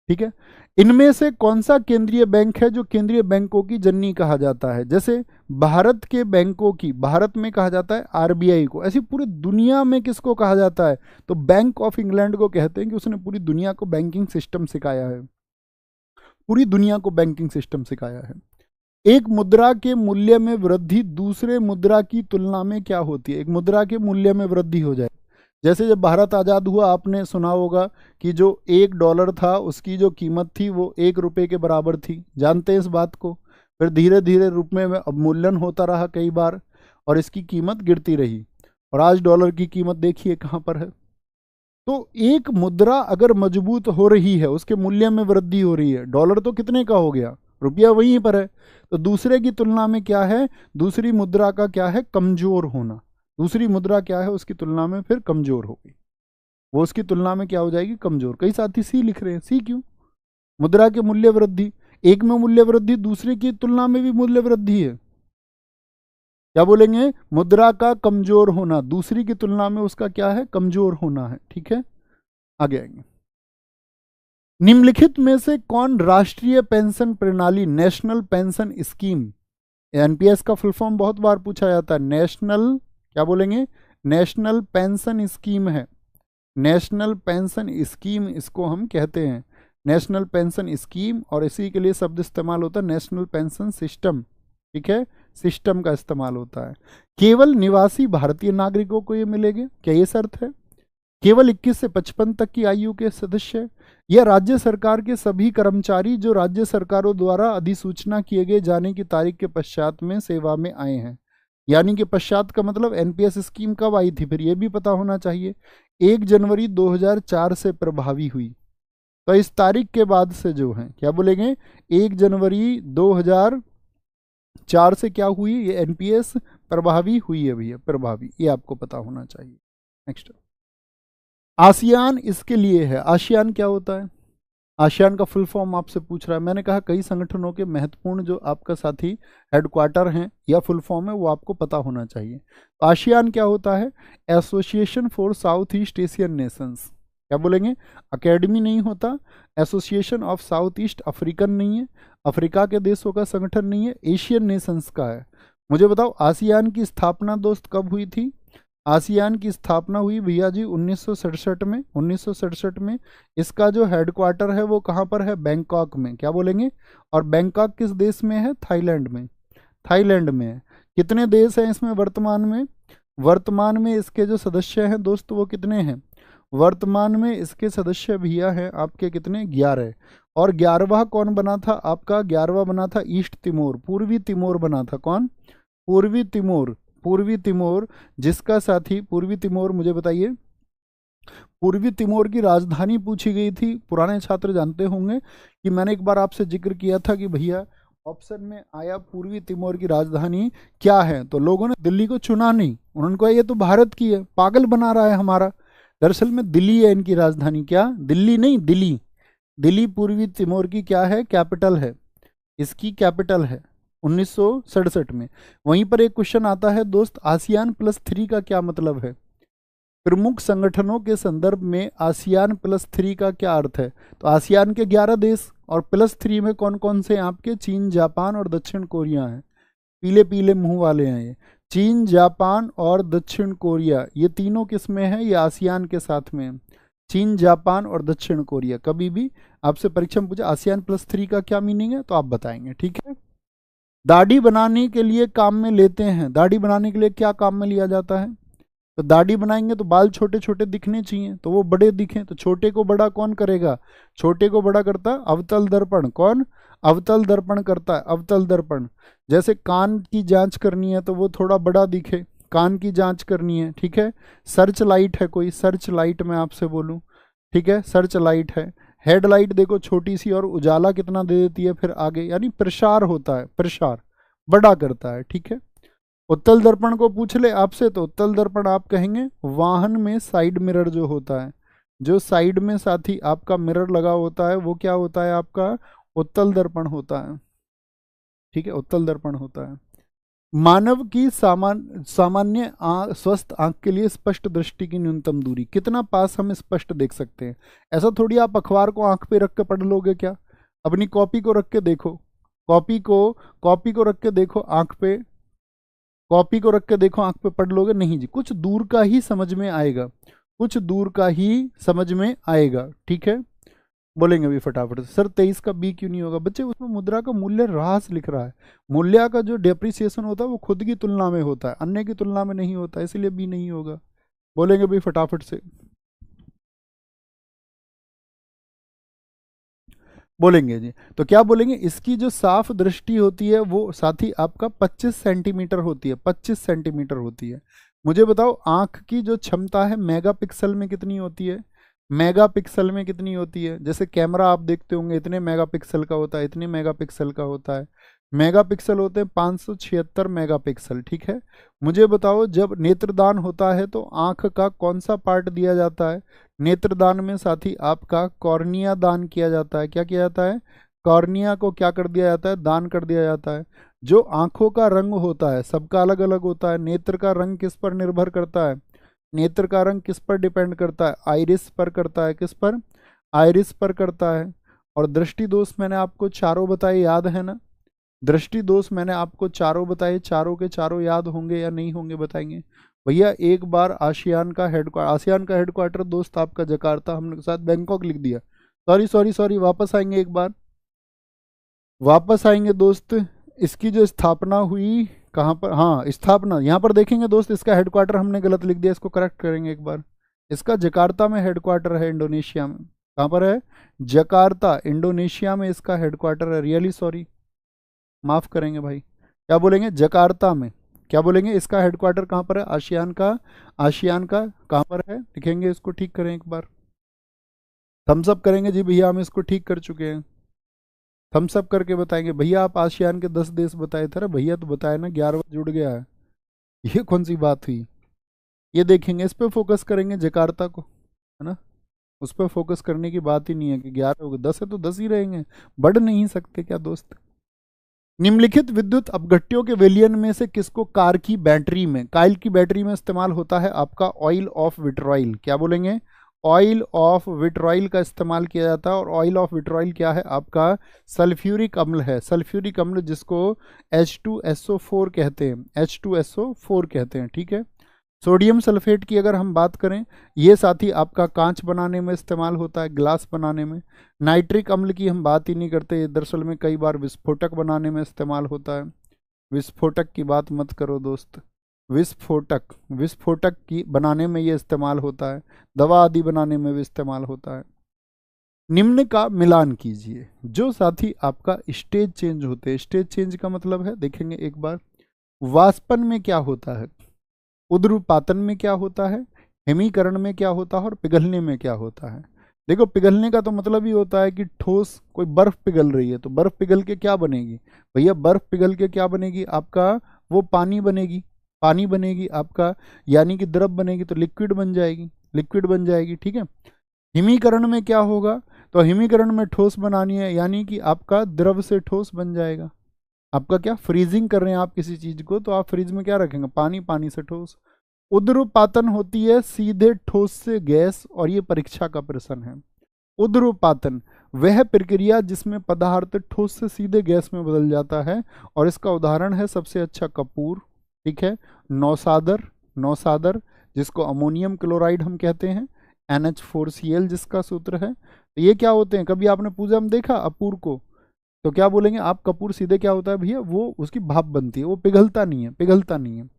ठीक है। इनमें से कौन सा केंद्रीय बैंक है जो केंद्रीय बैंकों की जननी कहा जाता है? जैसे भारत के बैंकों की, भारत में कहा जाता है आरबीआई को, ऐसी पूरी दुनिया में किसको कहा जाता है? तो बैंक ऑफ इंग्लैंड को कहते हैं कि उसने पूरी दुनिया को बैंकिंग सिस्टम सिखाया है, पूरी दुनिया को बैंकिंग सिस्टम सिखाया है। एक मुद्रा के मूल्य में वृद्धि दूसरे मुद्रा की तुलना में क्या होती है? एक मुद्रा के मूल्य में वृद्धि हो जाए, जैसे जब भारत आज़ाद हुआ आपने सुना होगा कि जो $1 था उसकी जो कीमत थी वो ₹1 के बराबर थी, जानते हैं इस बात को। फिर धीरे धीरे रूप में अवमूल्यन होता रहा कई बार और इसकी कीमत गिरती रही, और आज डॉलर की कीमत देखिए कहाँ पर है। तो एक मुद्रा अगर मजबूत हो रही है, उसके मूल्य में वृद्धि हो रही है, डॉलर तो कितने का हो गया, रुपया वहीं पर है, तो दूसरे की तुलना में क्या है, दूसरी मुद्रा का क्या है, कमजोर होना। दूसरी मुद्रा क्या है, उसकी तुलना में फिर कमजोर होगी, वो उसकी तुलना में क्या हो जाएगी, कमजोर। कई साथी सी लिख रहे हैं, सी क्यों? मुद्रा के मूल्य वृद्धि, एक में मूल्य वृद्धि, दूसरे की तुलना में भी मूल्य वृद्धि है, क्या बोलेंगे, मुद्रा का कमजोर होना, दूसरी की तुलना में उसका क्या है, कमजोर होना है, ठीक है। आगे आएंगे। निम्नलिखित में से कौन राष्ट्रीय पेंशन प्रणाली, नेशनल पेंशन स्कीम, एनपीएस का फुल फॉर्म बहुत बार पूछा जाता है, नेशनल, क्या बोलेंगे, नेशनल पेंशन स्कीम है, नेशनल पेंशन स्कीम इसको हम कहते हैं, नेशनल पेंशन स्कीम। और इसी के लिए शब्द इस्तेमाल होता है नेशनल पेंशन सिस्टम, ठीक है, सिस्टम का इस्तेमाल होता है। केवल निवासी भारतीय नागरिकों को ये मिलेगी, क्या ये शर्त है? केवल 21 से 55 तक की आयु के सदस्य, या राज्य सरकार के सभी कर्मचारी जो राज्य सरकारों द्वारा अधिसूचना किए गए जाने की तारीख के पश्चात में सेवा में आए हैं। यानी कि पश्चात का मतलब एनपीएस स्कीम कब आई थी, फिर ये भी पता होना चाहिए। 1 जनवरी 2004 से प्रभावी हुई, तो इस तारीख के बाद से जो है, क्या बोलेंगे, 1 जनवरी 2004 से क्या हुई, ये एनपीएस प्रभावी हुई है भैया, प्रभावी, ये आपको पता होना चाहिए। नेक्स्ट, आसियान इसके लिए है। आसियान क्या होता है? आसियान का फुल फॉर्म आपसे पूछ रहा है। मैंने कहा कई संगठनों के महत्वपूर्ण जो आपका साथी हेडक्वार्टर हैं या फुल फॉर्म है वो आपको पता होना चाहिए। आसियान क्या होता है? Association for south east Asian Nations, क्या बोलेंगे, अकेडमी नहीं होता, association of south east African नहीं है, अफ्रीका के देशों का संगठन नहीं है, एशियन नेशंस का है। मुझे बताओ आसियान की स्थापना दोस्त कब हुई थी? आसियान की स्थापना हुई भैया जी 1967 में, 1967 में। इसका जो हेडक्वार्टर है वो कहाँ पर है? बैंकॉक में, क्या बोलेंगे, और बैंकॉक किस देश में है? थाईलैंड में, थाईलैंड में है। कितने देश हैं इसमें वर्तमान में? वर्तमान में इसके जो सदस्य हैं दोस्त वो कितने हैं? वर्तमान में इसके सदस्य भैया हैं आपके कितने? 11। और 11वां कौन बना था आपका? 11वां बना था ईस्ट तिमोर, पूर्वी तिमोर बना था। कौन? पूर्वी तिमोर, पूर्वी तिमोर, जिसका साथी पूर्वी तिमोर, मुझे बताइए पूर्वी तिमोर की राजधानी पूछी गई थी। पुराने छात्र जानते होंगे कि मैंने एक बार आपसे जिक्र किया था कि भैया ऑप्शन में आया पूर्वी तिमोर की राजधानी क्या है, तो लोगों ने दिल्ली को चुना नहीं, उन्होंने कहा ये तो भारत की है, पागल बना रहा है हमारा। दरअसल में दिल्ली है इनकी राजधानी। क्या? दिल्ली नहीं, दिल्ली, दिल्ली पूर्वी तिमोर की क्या है? कैपिटल है, इसकी कैपिटल है 1967 में। वहीं पर एक क्वेश्चन आता है दोस्त, आसियान +3 का क्या मतलब है? प्रमुख संगठनों के संदर्भ में आसियान +3 का क्या अर्थ है? तो आसियान के 11 देश और +3 में कौन कौन से हैं आपके? चीन, जापान और दक्षिण कोरिया हैं। पीले पीले मुंह वाले हैं ये, चीन, जापान और दक्षिण कोरिया, ये तीनों किस में है? ये आसियान के साथ में है। चीन, जापान और दक्षिण कोरिया। कभी भी आपसे परीक्षा में पूछे आसियान +3 का क्या मीनिंग है तो आप बताएंगे, ठीक है। दाढ़ी बनाने के लिए काम में लेते हैं, दाढ़ी बनाने के लिए क्या काम में लिया जाता है? तो दाढ़ी बनाएंगे तो बाल छोटे छोटे दिखने चाहिए, तो वो बड़े दिखें, तो छोटे को बड़ा कौन करेगा? छोटे को बड़ा करता है अवतल दर्पण। कौन? अवतल दर्पण करता है, अवतल दर्पण। जैसे कान की जांच करनी है तो वो थोड़ा बड़ा दिखे, कान की जांच करनी है, ठीक है। सर्च लाइट है कोई, सर्च लाइट मैं आपसे बोलूं, ठीक है, सर्च लाइट है। हेडलाइट देखो छोटी सी और उजाला कितना दे देती है फिर आगे, यानी प्रसार होता है, प्रसार बड़ा करता है, ठीक है। उत्तल दर्पण को पूछ ले आपसे तो उत्तल दर्पण आप कहेंगे वाहन में साइड मिरर जो होता है, जो साइड में साथी आपका मिरर लगा होता है वो क्या होता है आपका? उत्तल दर्पण होता है, ठीक है, उत्तल दर्पण होता है। मानव की सामान्य स्वस्थ आंख के लिए स्पष्ट दृष्टि की न्यूनतम दूरी कितना पास हम स्पष्ट देख सकते हैं? ऐसा थोड़ी आप अखबार को आंख पे रख के पढ़ लोगे क्या? अपनी कॉपी को रख के देखो, कॉपी को रख के देखो आंख पे, कॉपी को रख के देखो आंख पे पढ़ लोगे? नहीं जी, कुछ दूर का ही समझ में आएगा, कुछ दूर का ही समझ में आएगा, ठीक है। बोलेंगे अभी फटाफट से, सर 23 का बी क्यों नहीं होगा? बच्चे उसमें मुद्रा का मूल्य ह्रास लिख रहा है, मूल्य का जो डेप्रिसिएशन होता है वो खुद की तुलना में होता है, अन्य की तुलना में नहीं होता, इसलिए बी नहीं होगा। बोलेंगे भाई फटाफट से, बोलेंगे जी। तो क्या बोलेंगे? इसकी जो साफ दृष्टि होती है वो साथी आपका 25 सेंटीमीटर होती है, 25 सेंटीमीटर होती है। मुझे बताओ आंख की जो क्षमता है मेगापिक्सल में कितनी होती है? मेगापिक्सल में कितनी होती है? जैसे कैमरा आप देखते होंगे इतने मेगापिक्सल का होता है, इतने मेगापिक्सल का होता है, मेगापिक्सल होते हैं 576 मेगापिक्सल, ठीक है। मुझे बताओ जब नेत्रदान होता है तो आंख का कौन सा पार्ट दिया जाता है? नेत्रदान में साथी आपका कॉर्निया दान किया जाता है। क्या किया जाता है? कॉर्निया को क्या कर दिया जाता है? दान कर दिया जाता है। जो आंखों का रंग होता है सबका अलग अलग होता है, नेत्र का रंग किस पर निर्भर करता है? नेत्र का रंग किस पर डिपेंड करता है? आइरिस पर करता है। किस पर? आइरिस पर करता है। और दृष्टि दोष मैंने आपको चारों बताए, याद है ना? दृष्टि दोष मैंने आपको चारों बताए, चारों के चारों याद होंगे या नहीं होंगे बताएंगे भैया? एक बार आसियान का हेडक्वार्टर दोस्त आपका जकार्ता, हमने साथ बैंकॉक लिख दिया, सॉरी सॉरी सॉरी, वापस आएंगे एक बार, वापस आएंगे दोस्त। इसकी जो स्थापना हुई कहाँ पर? हाँ स्थापना यहाँ पर देखेंगे दोस्त, इसका हेडक्वार्टर हमने गलत लिख दिया, इसको करेक्ट करेंगे एक बार। इसका जकार्ता में हेडक्वार्टर है, इंडोनेशिया में। कहाँ पर है? जकार्ता, इंडोनेशिया में इसका हेडक्वार्टर है। रियली सॉरी, माफ करेंगे भाई। क्या बोलेंगे? जकार्ता में। क्या बोलेंगे? इसका हेडक्वार्टर कहाँ पर है? आसियान का, आसियान का कहाँ पर है लिखेंगे, इसको ठीक करें एक बार, थम्स अप करेंगे जी भैया, हम इसको ठीक कर चुके हैं, थम्स अप करके बताएंगे भैया आप आसियान के 10 देश बताए थे। अरे भैया तो बताया ना, 11वां जुड़ गया है, ये कौन सी बात हुई? ये देखेंगे, इस पे फोकस करेंगे जकार्ता को, है ना। उस पर फोकस करने की बात ही नहीं है कि 11 हो गए, 10 है तो 10 ही रहेंगे, बढ़ नहीं सकते क्या दोस्त? निम्नलिखित विद्युत अपघट्यों के विलयन में से किसको कार की बैटरी में, काइल की बैटरी में इस्तेमाल होता है? आपका ऑयल ऑफ विट्रॉइल। क्या बोलेंगे? ऑयल ऑफ विट्रॉइल का इस्तेमाल किया जाता है। और ऑयल ऑफ विट्रॉइल क्या है? आपका सल्फ्यूरिक अम्ल है, सल्फ्यूरिक अम्ल जिसको H2SO4 कहते हैं, H2SO4 कहते हैं, ठीक है। सोडियम सल्फेट की अगर हम बात करें, ये साथी आपका कांच बनाने में इस्तेमाल होता है, ग्लास बनाने में। नाइट्रिक अम्ल की हम बात ही नहीं करते, ये दरअसल में कई बार विस्फोटक बनाने में इस्तेमाल होता है। विस्फोटक की बात मत करो दोस्त, विस्फोटक, विस्फोटक की बनाने में ये इस्तेमाल होता है, दवा आदि बनाने में भी इस्तेमाल होता है। निम्न का मिलान कीजिए। जो साथी आपका स्टेज चेंज होते हैं, स्टेज चेंज का मतलब है देखेंगे एक बार, वाष्पन में क्या होता है, उद्रुपातन में क्या होता है, हिमीकरण में क्या होता है, और पिघलने में क्या होता है। देखो पिघलने का तो मतलब ही होता है कि ठोस, कोई बर्फ पिघल रही है तो बर्फ पिघल के क्या बनेगी भैया? बर्फ पिघल के क्या बनेगी आपका? वो पानी बनेगी, पानी बनेगी आपका, यानी कि द्रव बनेगी, तो लिक्विड बन जाएगी, लिक्विड बन जाएगी, ठीक है। हिमीकरण में क्या होगा? तो हिमीकरण में ठोस बनानी है, यानी कि आपका द्रव से ठोस बन जाएगा। आपका क्या, फ्रीजिंग कर रहे हैं आप किसी चीज को, तो आप फ्रिज में क्या रखेंगे? पानी, पानी से ठोस। उद्रुपातन होती है सीधे ठोस से गैस, और ये परीक्षा का प्रश्न है। उद्रुपातन वह प्रक्रिया जिसमें पदार्थ ठोस से सीधे गैस में बदल जाता है, और इसका उदाहरण है सबसे अच्छा कपूर, ठीक है, नौसादर, नौसादर जिसको अमोनियम क्लोराइड हम कहते हैं, NH4Cl जिसका सूत्र है। तो ये क्या होते हैं? कभी आपने पूजा में देखा अपूर को? तो क्या बोलेंगे आप? कपूर सीधे क्या होता है भैया? वो उसकी भाप बनती है, वो पिघलता नहीं है, पिघलता नहीं है।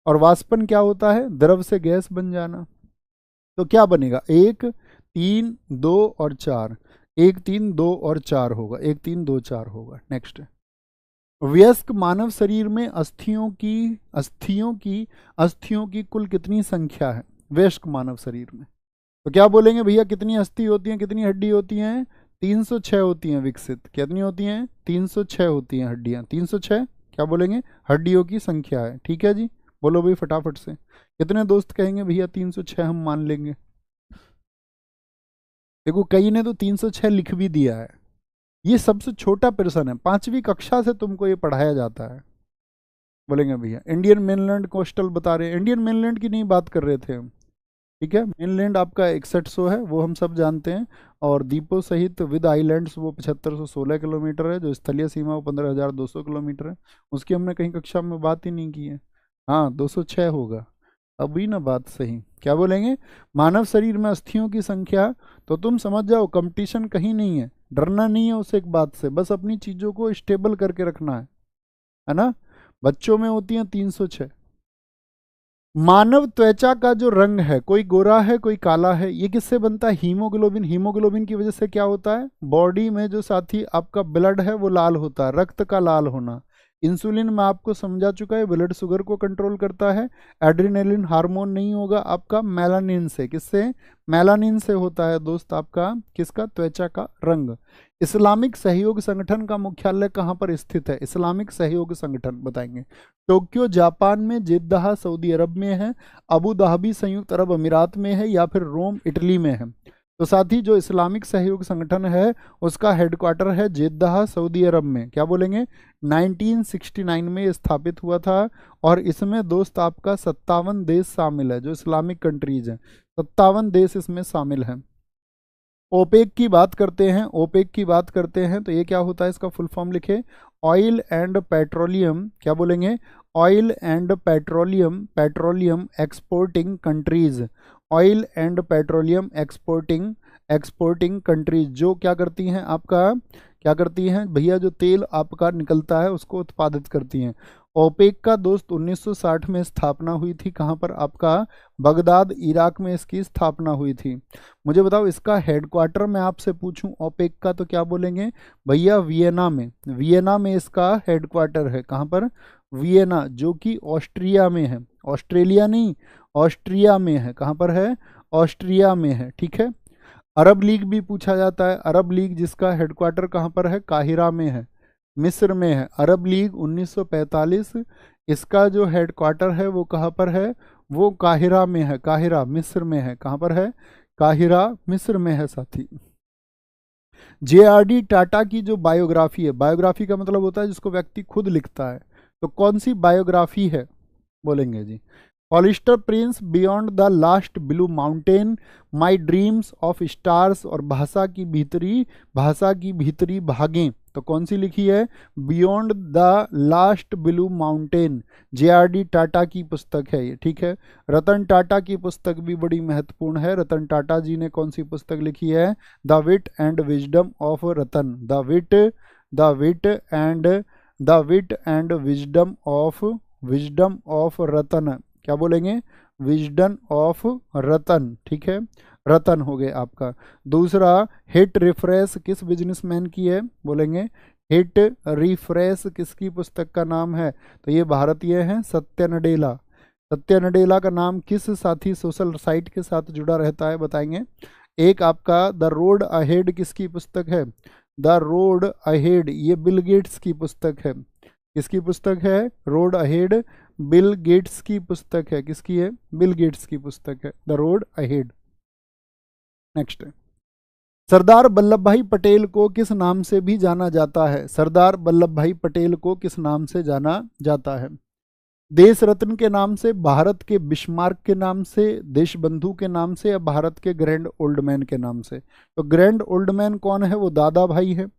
और वाष्पन क्या होता है? द्रव से गैस बन जाना। तो क्या बनेगा? 1 3 2 और 4, 1 3 2 और 4 होगा, 1 3 2 4 होगा। नेक्स्ट, वयस्क मानव शरीर में अस्थियों की कुल कितनी संख्या है वयस्क मानव शरीर में? तो क्या बोलेंगे भैया, कितनी अस्थि होती हैं, कितनी हड्डी होती हैं? 306 होती हैं विकसित। कितनी होती हैं? 306 होती हैं हड्डियां, 306 क्या बोलेंगे? हड्डियों की संख्या है। ठीक है जी, बोलो भाई फटाफट से। कितने दोस्त कहेंगे भैया 306 हम मान लेंगे? देखो कई ने तो 306 लिख भी दिया है। ये सबसे छोटा प्रश्न है, 5वीं कक्षा से तुमको ये पढ़ाया जाता है। बोलेंगे भैया इंडियन मेनलैंड कोस्टल बता रहे हैं, इंडियन मेनलैंड की नहीं बात कर रहे थे हम। ठीक है, मेनलैंड आपका 6100 है, वो हम सब जानते हैं। और द्वीपों सहित विद आइलैंड्स वो 7516 किलोमीटर है। जो स्थलीय सीमा वो 15200 किलोमीटर है। उसकी हमने कहीं कक्षा में बात ही नहीं की है। हाँ 206 होगा। अभी ना बात सही, क्या बोलेंगे? मानव शरीर में अस्थियों की संख्या। तो तुम समझ जाओ कंपटीशन कहीं नहीं है, डरना नहीं है उस एक बात से, बस अपनी चीज़ों को स्टेबल करके रखना है ना। बच्चों में होती हैं 306। मानव त्वचा का जो रंग है, कोई गोरा है कोई काला है, ये किससे बनता है? हीमोग्लोबिन। हीमोग्लोबिन की वजह से क्या होता है? बॉडी में जो साथी आपका ब्लड है वो लाल होता है, रक्त का लाल होना। इंसुलिन मैं आपको समझा चुका है, ब्लड शुगर को कंट्रोल करता है। एड्रेनालिन हार्मोन नहीं होगा आपका, मेलानिन से। किससे? मेलानिन से होता है दोस्त आपका किसका? त्वचा का रंग। इस्लामिक सहयोग संगठन का मुख्यालय कहाँ पर स्थित है? इस्लामिक सहयोग संगठन बताएंगे। टोक्यो जापान में, जेद्दाह सऊदी अरब में है, अबू धाबी संयुक्त अरब अमीरात में है, या फिर रोम इटली में है? तो साथ ही जो इस्लामिक सहयोग संगठन है उसका हेडक्वार्टर है जेद्दाह सऊदी अरब में। क्या बोलेंगे? 1969 में स्थापित हुआ था। और इसमें दोस्त आपका 57 देश शामिल है, जो इस्लामिक कंट्रीज हैं 57 देश इसमें शामिल हैं। ओपेक की बात करते हैं, ओपेक की बात करते हैं तो ये क्या होता है? इसका फुल फॉर्म लिखे, ऑयल एंड पेट्रोलियम। क्या बोलेंगे? Oil and petroleum exporting countries. Oil and petroleum exporting countries, जो क्या करती हैं आपका, क्या करती हैं भैया? जो तेल आपका निकलता है उसको उत्पादित करती हैं। ओपेक का दोस्त 1960 में स्थापना हुई थी। कहाँ पर? आपका बगदाद इराक में इसकी स्थापना हुई थी। मुझे बताओ इसका हेडक्वार्टर मैं आपसे पूछूं ओपेक का तो क्या बोलेंगे भैया? वियना में। वियना में इसका हेडक्वार्टर है। कहाँ पर? वियना, जो कि ऑस्ट्रिया में है, ऑस्ट्रेलिया नहीं, ऑस्ट्रिया में है। कहाँ पर है? ऑस्ट्रिया में है। ठीक है। अरब लीग भी पूछा जाता है, अरब लीग जिसका हेडक्वार्टर कहाँ पर है? काहिरा में है, मिस्र में है। अरब लीग 1945, इसका जो हेडक्वार्टर है वो कहाँ पर है? वो काहिरा में है, काहिरा मिस्र में है। कहाँ पर है? काहिरा मिस्र में है साथी। JRD टाटा की जो बायोग्राफी है, बायोग्राफी का मतलब होता है जिसको व्यक्ति खुद लिखता है, तो कौन सी बायोग्राफी है? बोलेंगे जी, polyester prince, beyond the last blue mountain, my dreams of stars और भाषा की भीतरी भागें। तो कौन सी लिखी है? Beyond the last blue mountain, JRD Tata की पुस्तक है ये। ठीक है। रतन टाटा की पुस्तक भी बड़ी महत्वपूर्ण है। रतन टाटा जी ने कौन सी पुस्तक लिखी है? The wit and wisdom of Ratan. The wit and wisdom of Ratan. क्या बोलेंगे? Wisdom of Ratan. ठीक है, रतन हो गए आपका। दूसरा, हिट रिफ्रेश किस बिजनेसमैन की है? बोलेंगे हिट रिफ्रेश किसकी पुस्तक का नाम है? तो ये भारतीय हैं, सत्य नडेला। सत्य नडेला का नाम किस साथी सोशल साइट के साथ जुड़ा रहता है? बताएंगे। एक आपका द रोड अहेड किसकी पुस्तक है? द रोड अहेड, ये बिल गेट्स की पुस्तक है। किसकी पुस्तक है? रोड अहेड बिल गेट्स की पुस्तक है। किसकी है? बिल गेट्स की पुस्तक है the road ahead. Next, Sardar Vallabh भाई पटेल को किस नाम से भी जाना जाता है? सरदार वल्लभ भाई पटेल को किस नाम से जाना जाता है? देश रत्न के नाम से, भारत के बिस्मार्क के नाम से, देश बंधु के नाम से, या भारत के ग्रैंड ओल्ड मैन के नाम से? तो ग्रैंड ओल्ड मैन कौन है? वो दादा भाई है,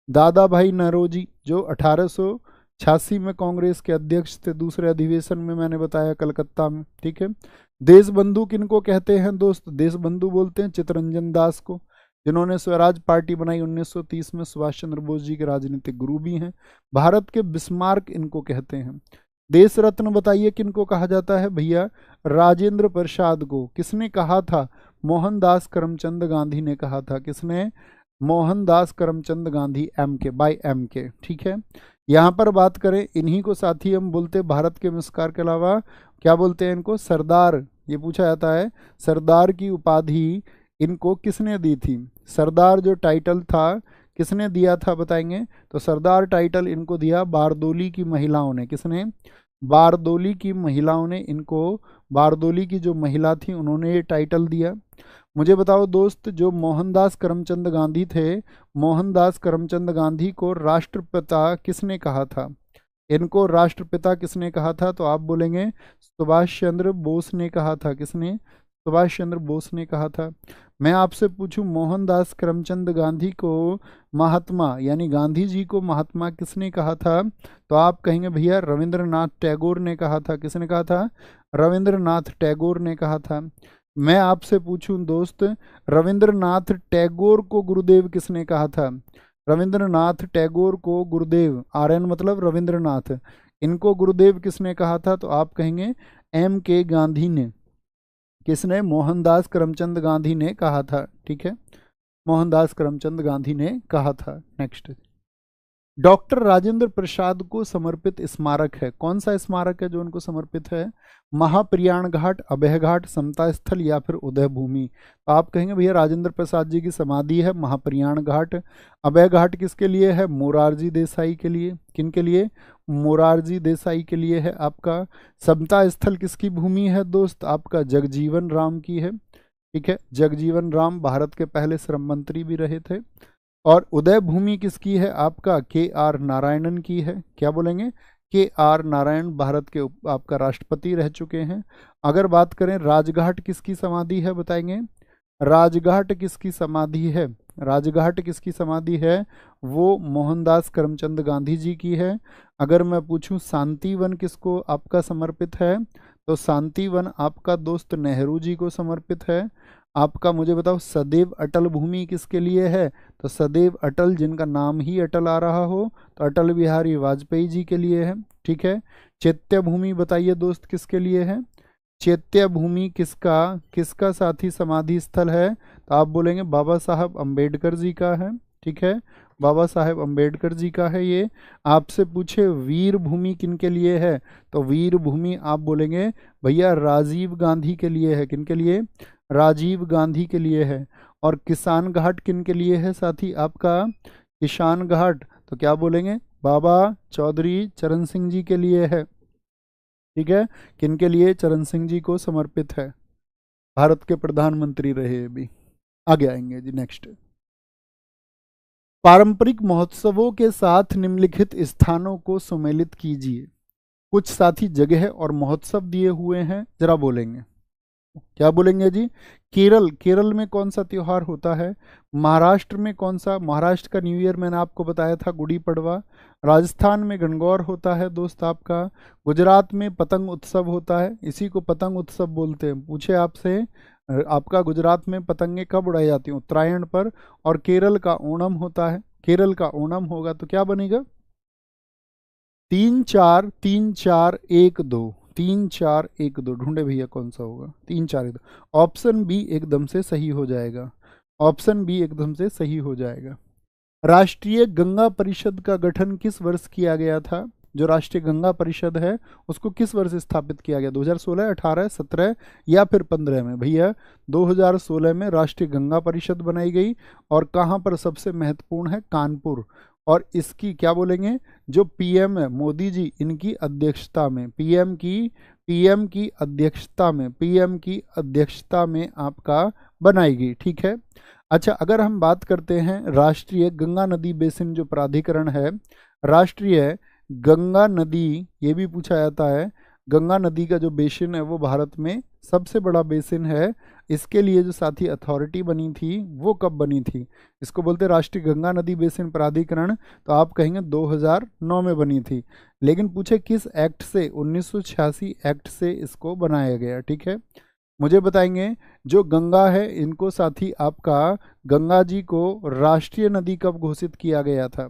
दादा भाई नौरोजी, जो 1886 में कांग्रेस के अध्यक्ष थे। दूसरे अधिवेशन में मैंने बताया कलकत्ता में। ठीक है। देश बंधु किनको कहते हैं दोस्त? देश बंधु बोलते हैं चित्तरंजन दास को, जिन्होंने स्वराज पार्टी बनाई 1930 में। सुभाष चंद्र बोस जी के राजनीतिक गुरु भी हैं। भारत के बिस्मार्क इनको कहते हैं। देश रत्न बताइए किनको कहा जाता है भैया, राजेंद्र प्रसाद को। किसने कहा था? मोहनदास करमचंद गांधी ने कहा था। किसने? मोहनदास करमचंद गांधी, एम के, बाय एम के, ठीक है। यहाँ पर बात करें, इन्हीं को साथी हम बोलते हैं भारत के बहिष्कार के अलावा, क्या बोलते हैं इनको? सरदार। ये पूछा जाता है, सरदार की उपाधि इनको किसने दी थी? सरदार जो टाइटल था किसने दिया था बताएंगे? तो सरदार टाइटल इनको दिया बारदोली की महिलाओं ने। किसने? बारदोली की महिलाओं ने इनको, बारदोली की जो महिला थी उन्होंने ये टाइटल दिया। मुझे बताओ दोस्त, जो मोहनदास करमचंद गांधी थे, मोहनदास करमचंद गांधी को राष्ट्रपिता किसने कहा था? इनको राष्ट्रपिता किसने कहा था? तो आप बोलेंगे सुभाष चंद्र बोस ने कहा था। किसने? सुभाष चंद्र बोस ने कहा था। मैं आपसे पूछूं, मोहनदास करमचंद गांधी को महात्मा, यानी गांधी जी को महात्मा किसने कहा था? तो आप कहेंगे भैया रविंद्रनाथ टैगोर ने कहा था। किसने कहा था? रविंद्रनाथ टैगोर ने कहा था। मैं आपसे पूछूं दोस्त, रविंद्रनाथ टैगोर को गुरुदेव किसने कहा था? रविंद्रनाथ टैगोर को गुरुदेव, आर एन मतलब रविंद्रनाथ, इनको गुरुदेव किसने कहा था? तो आप कहेंगे एम के गांधी ने। किसने? मोहनदास करमचंद गांधी ने कहा था, ठीक है, मोहनदास करमचंद गांधी ने कहा था। नेक्स्ट, डॉक्टर राजेंद्र प्रसाद को समर्पित स्मारक है। कौन सा स्मारक है जो उनको समर्पित है? महाप्रयाण घाट, अभय घाट, समता स्थल या फिर उदय भूमि? तो आप कहेंगे भैया राजेंद्र प्रसाद जी की समाधि है महाप्रयाण घाट। अभय घाट किसके लिए है? मोरारजी देसाई के लिए। किन के लिए? मोरारजी देसाई के लिए है आपका। समता स्थल किसकी भूमि है दोस्त? आपका जगजीवन राम की है, ठीक है। जगजीवन राम भारत के पहले श्रम मंत्री भी रहे थे। और उदय भूमि किसकी है? आपका के आर नारायणन की है। क्या बोलेंगे? के आर नारायण भारत के आपका राष्ट्रपति रह चुके हैं। अगर बात करें राजघाट किसकी समाधि है बताएंगे? राजघाट किसकी समाधि है? राजघाट किसकी समाधि है? वो मोहनदास करमचंद गांधी जी की है। अगर मैं पूछूं शांतिवन किसको आपका समर्पित है? तो शांतिवन आपका दोस्त नेहरू जी को समर्पित है। आपका मुझे बताओ सदैव अटल भूमि किसके लिए है? तो सदैव अटल, जिनका नाम ही अटल आ रहा हो, तो अटल बिहारी वाजपेयी जी के लिए है, ठीक है। चैत्य भूमि बताइए दोस्त किसके लिए है? चैत्य भूमि किसका, किसका साथी समाधि स्थल है? तो आप बोलेंगे बाबा साहब अम्बेडकर जी का है, ठीक है, बाबा साहेब अम्बेडकर जी का है ये। आपसे पूछे वीर भूमि किन के लिए है? तो वीर भूमि आप बोलेंगे भैया राजीव गांधी के लिए है। किन के लिए? राजीव गांधी के लिए है। और किसान घाट किन के लिए है साथी आपका? किसान घाट, तो क्या बोलेंगे? बाबा चौधरी चरण सिंह जी के लिए है, ठीक है। किन के लिए? चरण सिंह जी को समर्पित है, भारत के प्रधानमंत्री रहे अभी। आगे आएंगे जी, नेक्स्ट। पारंपरिक महोत्सवों के साथ निम्नलिखित स्थानों को सम्मिलित कीजिए। कुछ साथी जगह और महोत्सव दिए हुए हैं, जरा बोलेंगे। क्या बोलेंगे जी? केरल, केरल में कौन सा त्योहार होता है? महाराष्ट्र में कौन सा? महाराष्ट्र का न्यू ईयर मैंने आपको बताया था, गुड़ी पड़वा। राजस्थान में गणगौर होता है दोस्त आपका। गुजरात में पतंग उत्सव होता है, इसी को पतंग उत्सव बोलते हैं। पूछे आपसे, आपका गुजरात में पतंगे कब उड़ाई जाती हैं? उत्तरायण पर। और केरल का ओणम होता है, केरल का ओणम होगा तो क्या बनेगा? 3 4 3 4 1 2, 3 4 1 2, ढूंढे भैया कौन सा होगा? 3 4 1 2। ऑप्शन बी एकदम से सही हो जाएगा, ऑप्शन बी एकदम से सही हो जाएगा। राष्ट्रीय गंगा परिषद का गठन किस वर्ष किया गया था? जो राष्ट्रीय गंगा परिषद है उसको किस वर्ष स्थापित किया गया? 2016, 18, 17 या फिर 15 में? भैया 2016 में राष्ट्रीय गंगा परिषद बनाई गई। और कहाँ पर सबसे महत्वपूर्ण है? कानपुर। और इसकी क्या बोलेंगे, जो पीएम है मोदी जी, इनकी अध्यक्षता में, पीएम की अध्यक्षता में, पीएम की अध्यक्षता में आपका बनाई गई, ठीक है। अच्छा, अगर हम बात करते हैं राष्ट्रीय गंगा नदी बेसिन जो प्राधिकरण है, राष्ट्रीय गंगा नदी, ये भी पूछा जाता है, गंगा नदी का जो बेसिन है वो भारत में सबसे बड़ा बेसिन है। इसके लिए जो साथी अथॉरिटी बनी थी वो कब बनी थी? इसको बोलते राष्ट्रीय गंगा नदी बेसिन प्राधिकरण। तो आप कहेंगे 2009 में बनी थी। लेकिन पूछे किस एक्ट से? 1986 एक्ट से इसको बनाया गया, ठीक है। मुझे बताएंगे जो गंगा है, इनको साथी आपका, गंगा जी को राष्ट्रीय नदी कब घोषित किया गया था?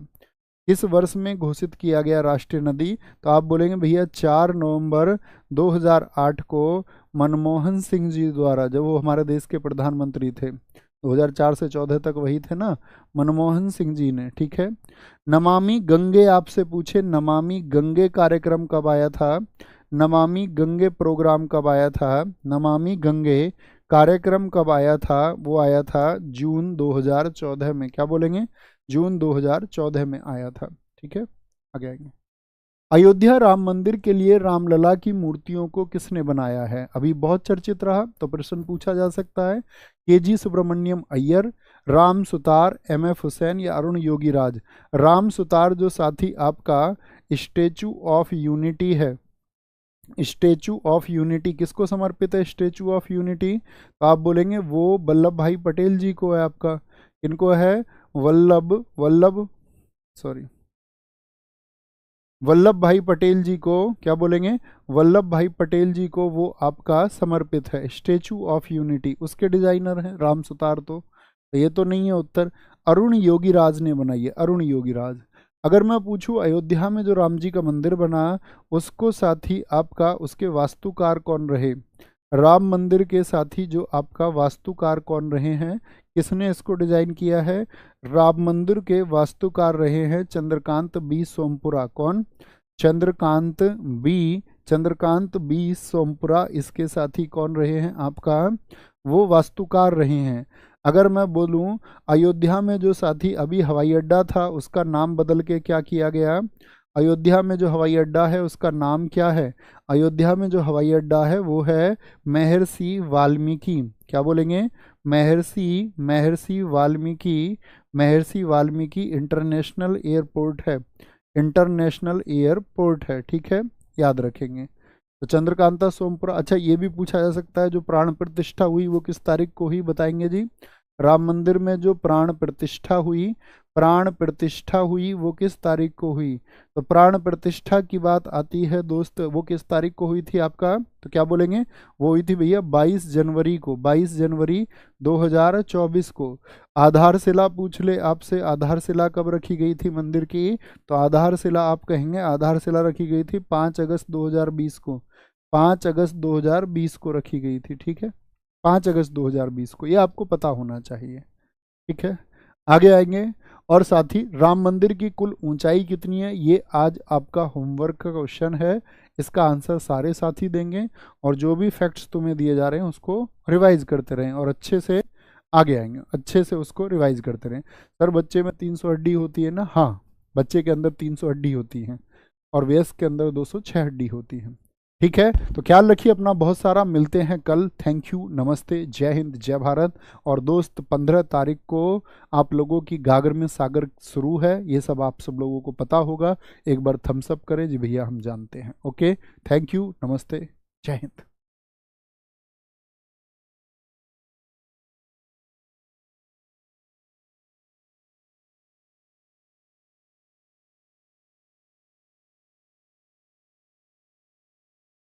किस वर्ष में घोषित किया गया राष्ट्रीय नदी? तो आप बोलेंगे भैया 4 नवंबर 2008 को मनमोहन सिंह जी द्वारा, जब वो हमारे देश के प्रधानमंत्री थे, 2004 से 14 तक वही थे ना, मनमोहन सिंह जी ने, ठीक है। नमामि गंगे आपसे पूछे, नमामि गंगे कार्यक्रम कब आया था? नमामि गंगे प्रोग्राम कब आया था? नमामि गंगे कार्यक्रम कब आया था? वो आया था जून 2014 में। क्या बोलेंगे? जून 2014 में आया था, ठीक है। आगे आएंगे। अयोध्या राम मंदिर के लिए रामलला की मूर्तियों को किसने बनाया है? अभी बहुत चर्चित रहा, तो प्रश्न पूछा जा सकता है। केजी सुब्रमण्यम अय्यर, राम सुतार, एमएफ हुसैन या अरुण योगीराज? राम सुतार जो साथी आपका स्टेचू ऑफ यूनिटी है, स्टेचू ऑफ यूनिटी किसको समर्पित है? स्टेचू ऑफ यूनिटी, तो आप बोलेंगे वो वल्लभ भाई पटेल जी को है आपका। इनको है वल्लभ भाई पटेल जी को, क्या बोलेंगे? वल्लभ भाई पटेल जी को वो आपका समर्पित है स्टेचू ऑफ यूनिटी। उसके डिजाइनर हैं राम सुतार। तो ये तो नहीं है उत्तर। अरुण योगीराज ने बनाई है, अरुण योगीराज। अगर मैं पूछूं अयोध्या में जो राम जी का मंदिर बना, उसको साथ ही आपका उसके वास्तुकार कौन रहे? राम मंदिर के साथ ही जो आपका वास्तुकार कौन रहे हैं? किसने इसको डिजाइन किया है? राम मंदिर के वास्तुकार रहे हैं चंद्रकांत बी सोमपुरा। कौन? चंद्रकांत बी सोमपुरा इसके साथ ही कौन रहे हैं आपका? वो वास्तुकार रहे हैं। अगर मैं बोलूं अयोध्या में जो साथी अभी हवाई अड्डा था उसका नाम बदल के क्या किया गया? अयोध्या में जो हवाई अड्डा है उसका नाम क्या है? अयोध्या में जो हवाई अड्डा है वो है महर्षि वाल्मीकि। क्या बोलेंगे? महर्षि वाल्मीकि इंटरनेशनल एयरपोर्ट है, इंटरनेशनल एयरपोर्ट है, ठीक है, याद रखेंगे। तो चंद्रकांता सोमपुरा। अच्छा, ये भी पूछा जा सकता है जो प्राण प्रतिष्ठा हुई वो किस तारीख को हुई? बताएंगे जी। राम मंदिर में जो प्राण प्रतिष्ठा हुई वो किस तारीख को हुई? तो प्राण प्रतिष्ठा की बात आती है दोस्त, वो किस तारीख को हुई थी आपका? तो क्या बोलेंगे? वो हुई थी भैया 22 जनवरी को, 22 जनवरी 2024 को। आधारशिला पूछ ले आपसे, आधारशिला कब रखी गई थी मंदिर की? तो आधारशिला आप कहेंगे आधारशिला रखी गई थी 5 अगस्त 2020 को, 5 अगस्त 2020 को रखी गई थी, ठीक है, 5 अगस्त 2020 को। ये आपको पता होना चाहिए, ठीक है। आगे आएंगे। और साथ ही राम मंदिर की कुल ऊंचाई कितनी है? ये आज आपका होमवर्क का क्वेश्चन है। इसका आंसर सारे साथी देंगे और जो भी फैक्ट्स तुम्हें दिए जा रहे हैं उसको रिवाइज करते रहें और अच्छे से आगे आएंगे, अच्छे से उसको रिवाइज करते रहें। सर बच्चे में 300 हड्डी होती है ना? हाँ, बच्चे के अंदर 300 हड्डी होती हैं और वयस्क के अंदर 206 हड्डी होती हैं, ठीक है। तो ख्याल रखिए अपना बहुत सारा। मिलते हैं कल। थैंक यू, नमस्ते, जय हिंद, जय भारत। और दोस्त 15 तारीख को आप लोगों की गागर में सागर शुरू है, ये सब आप सब लोगों को पता होगा। एक बार थम्स अप करें जी भैया, हम जानते हैं। ओके, थैंक यू, नमस्ते, जय हिंद।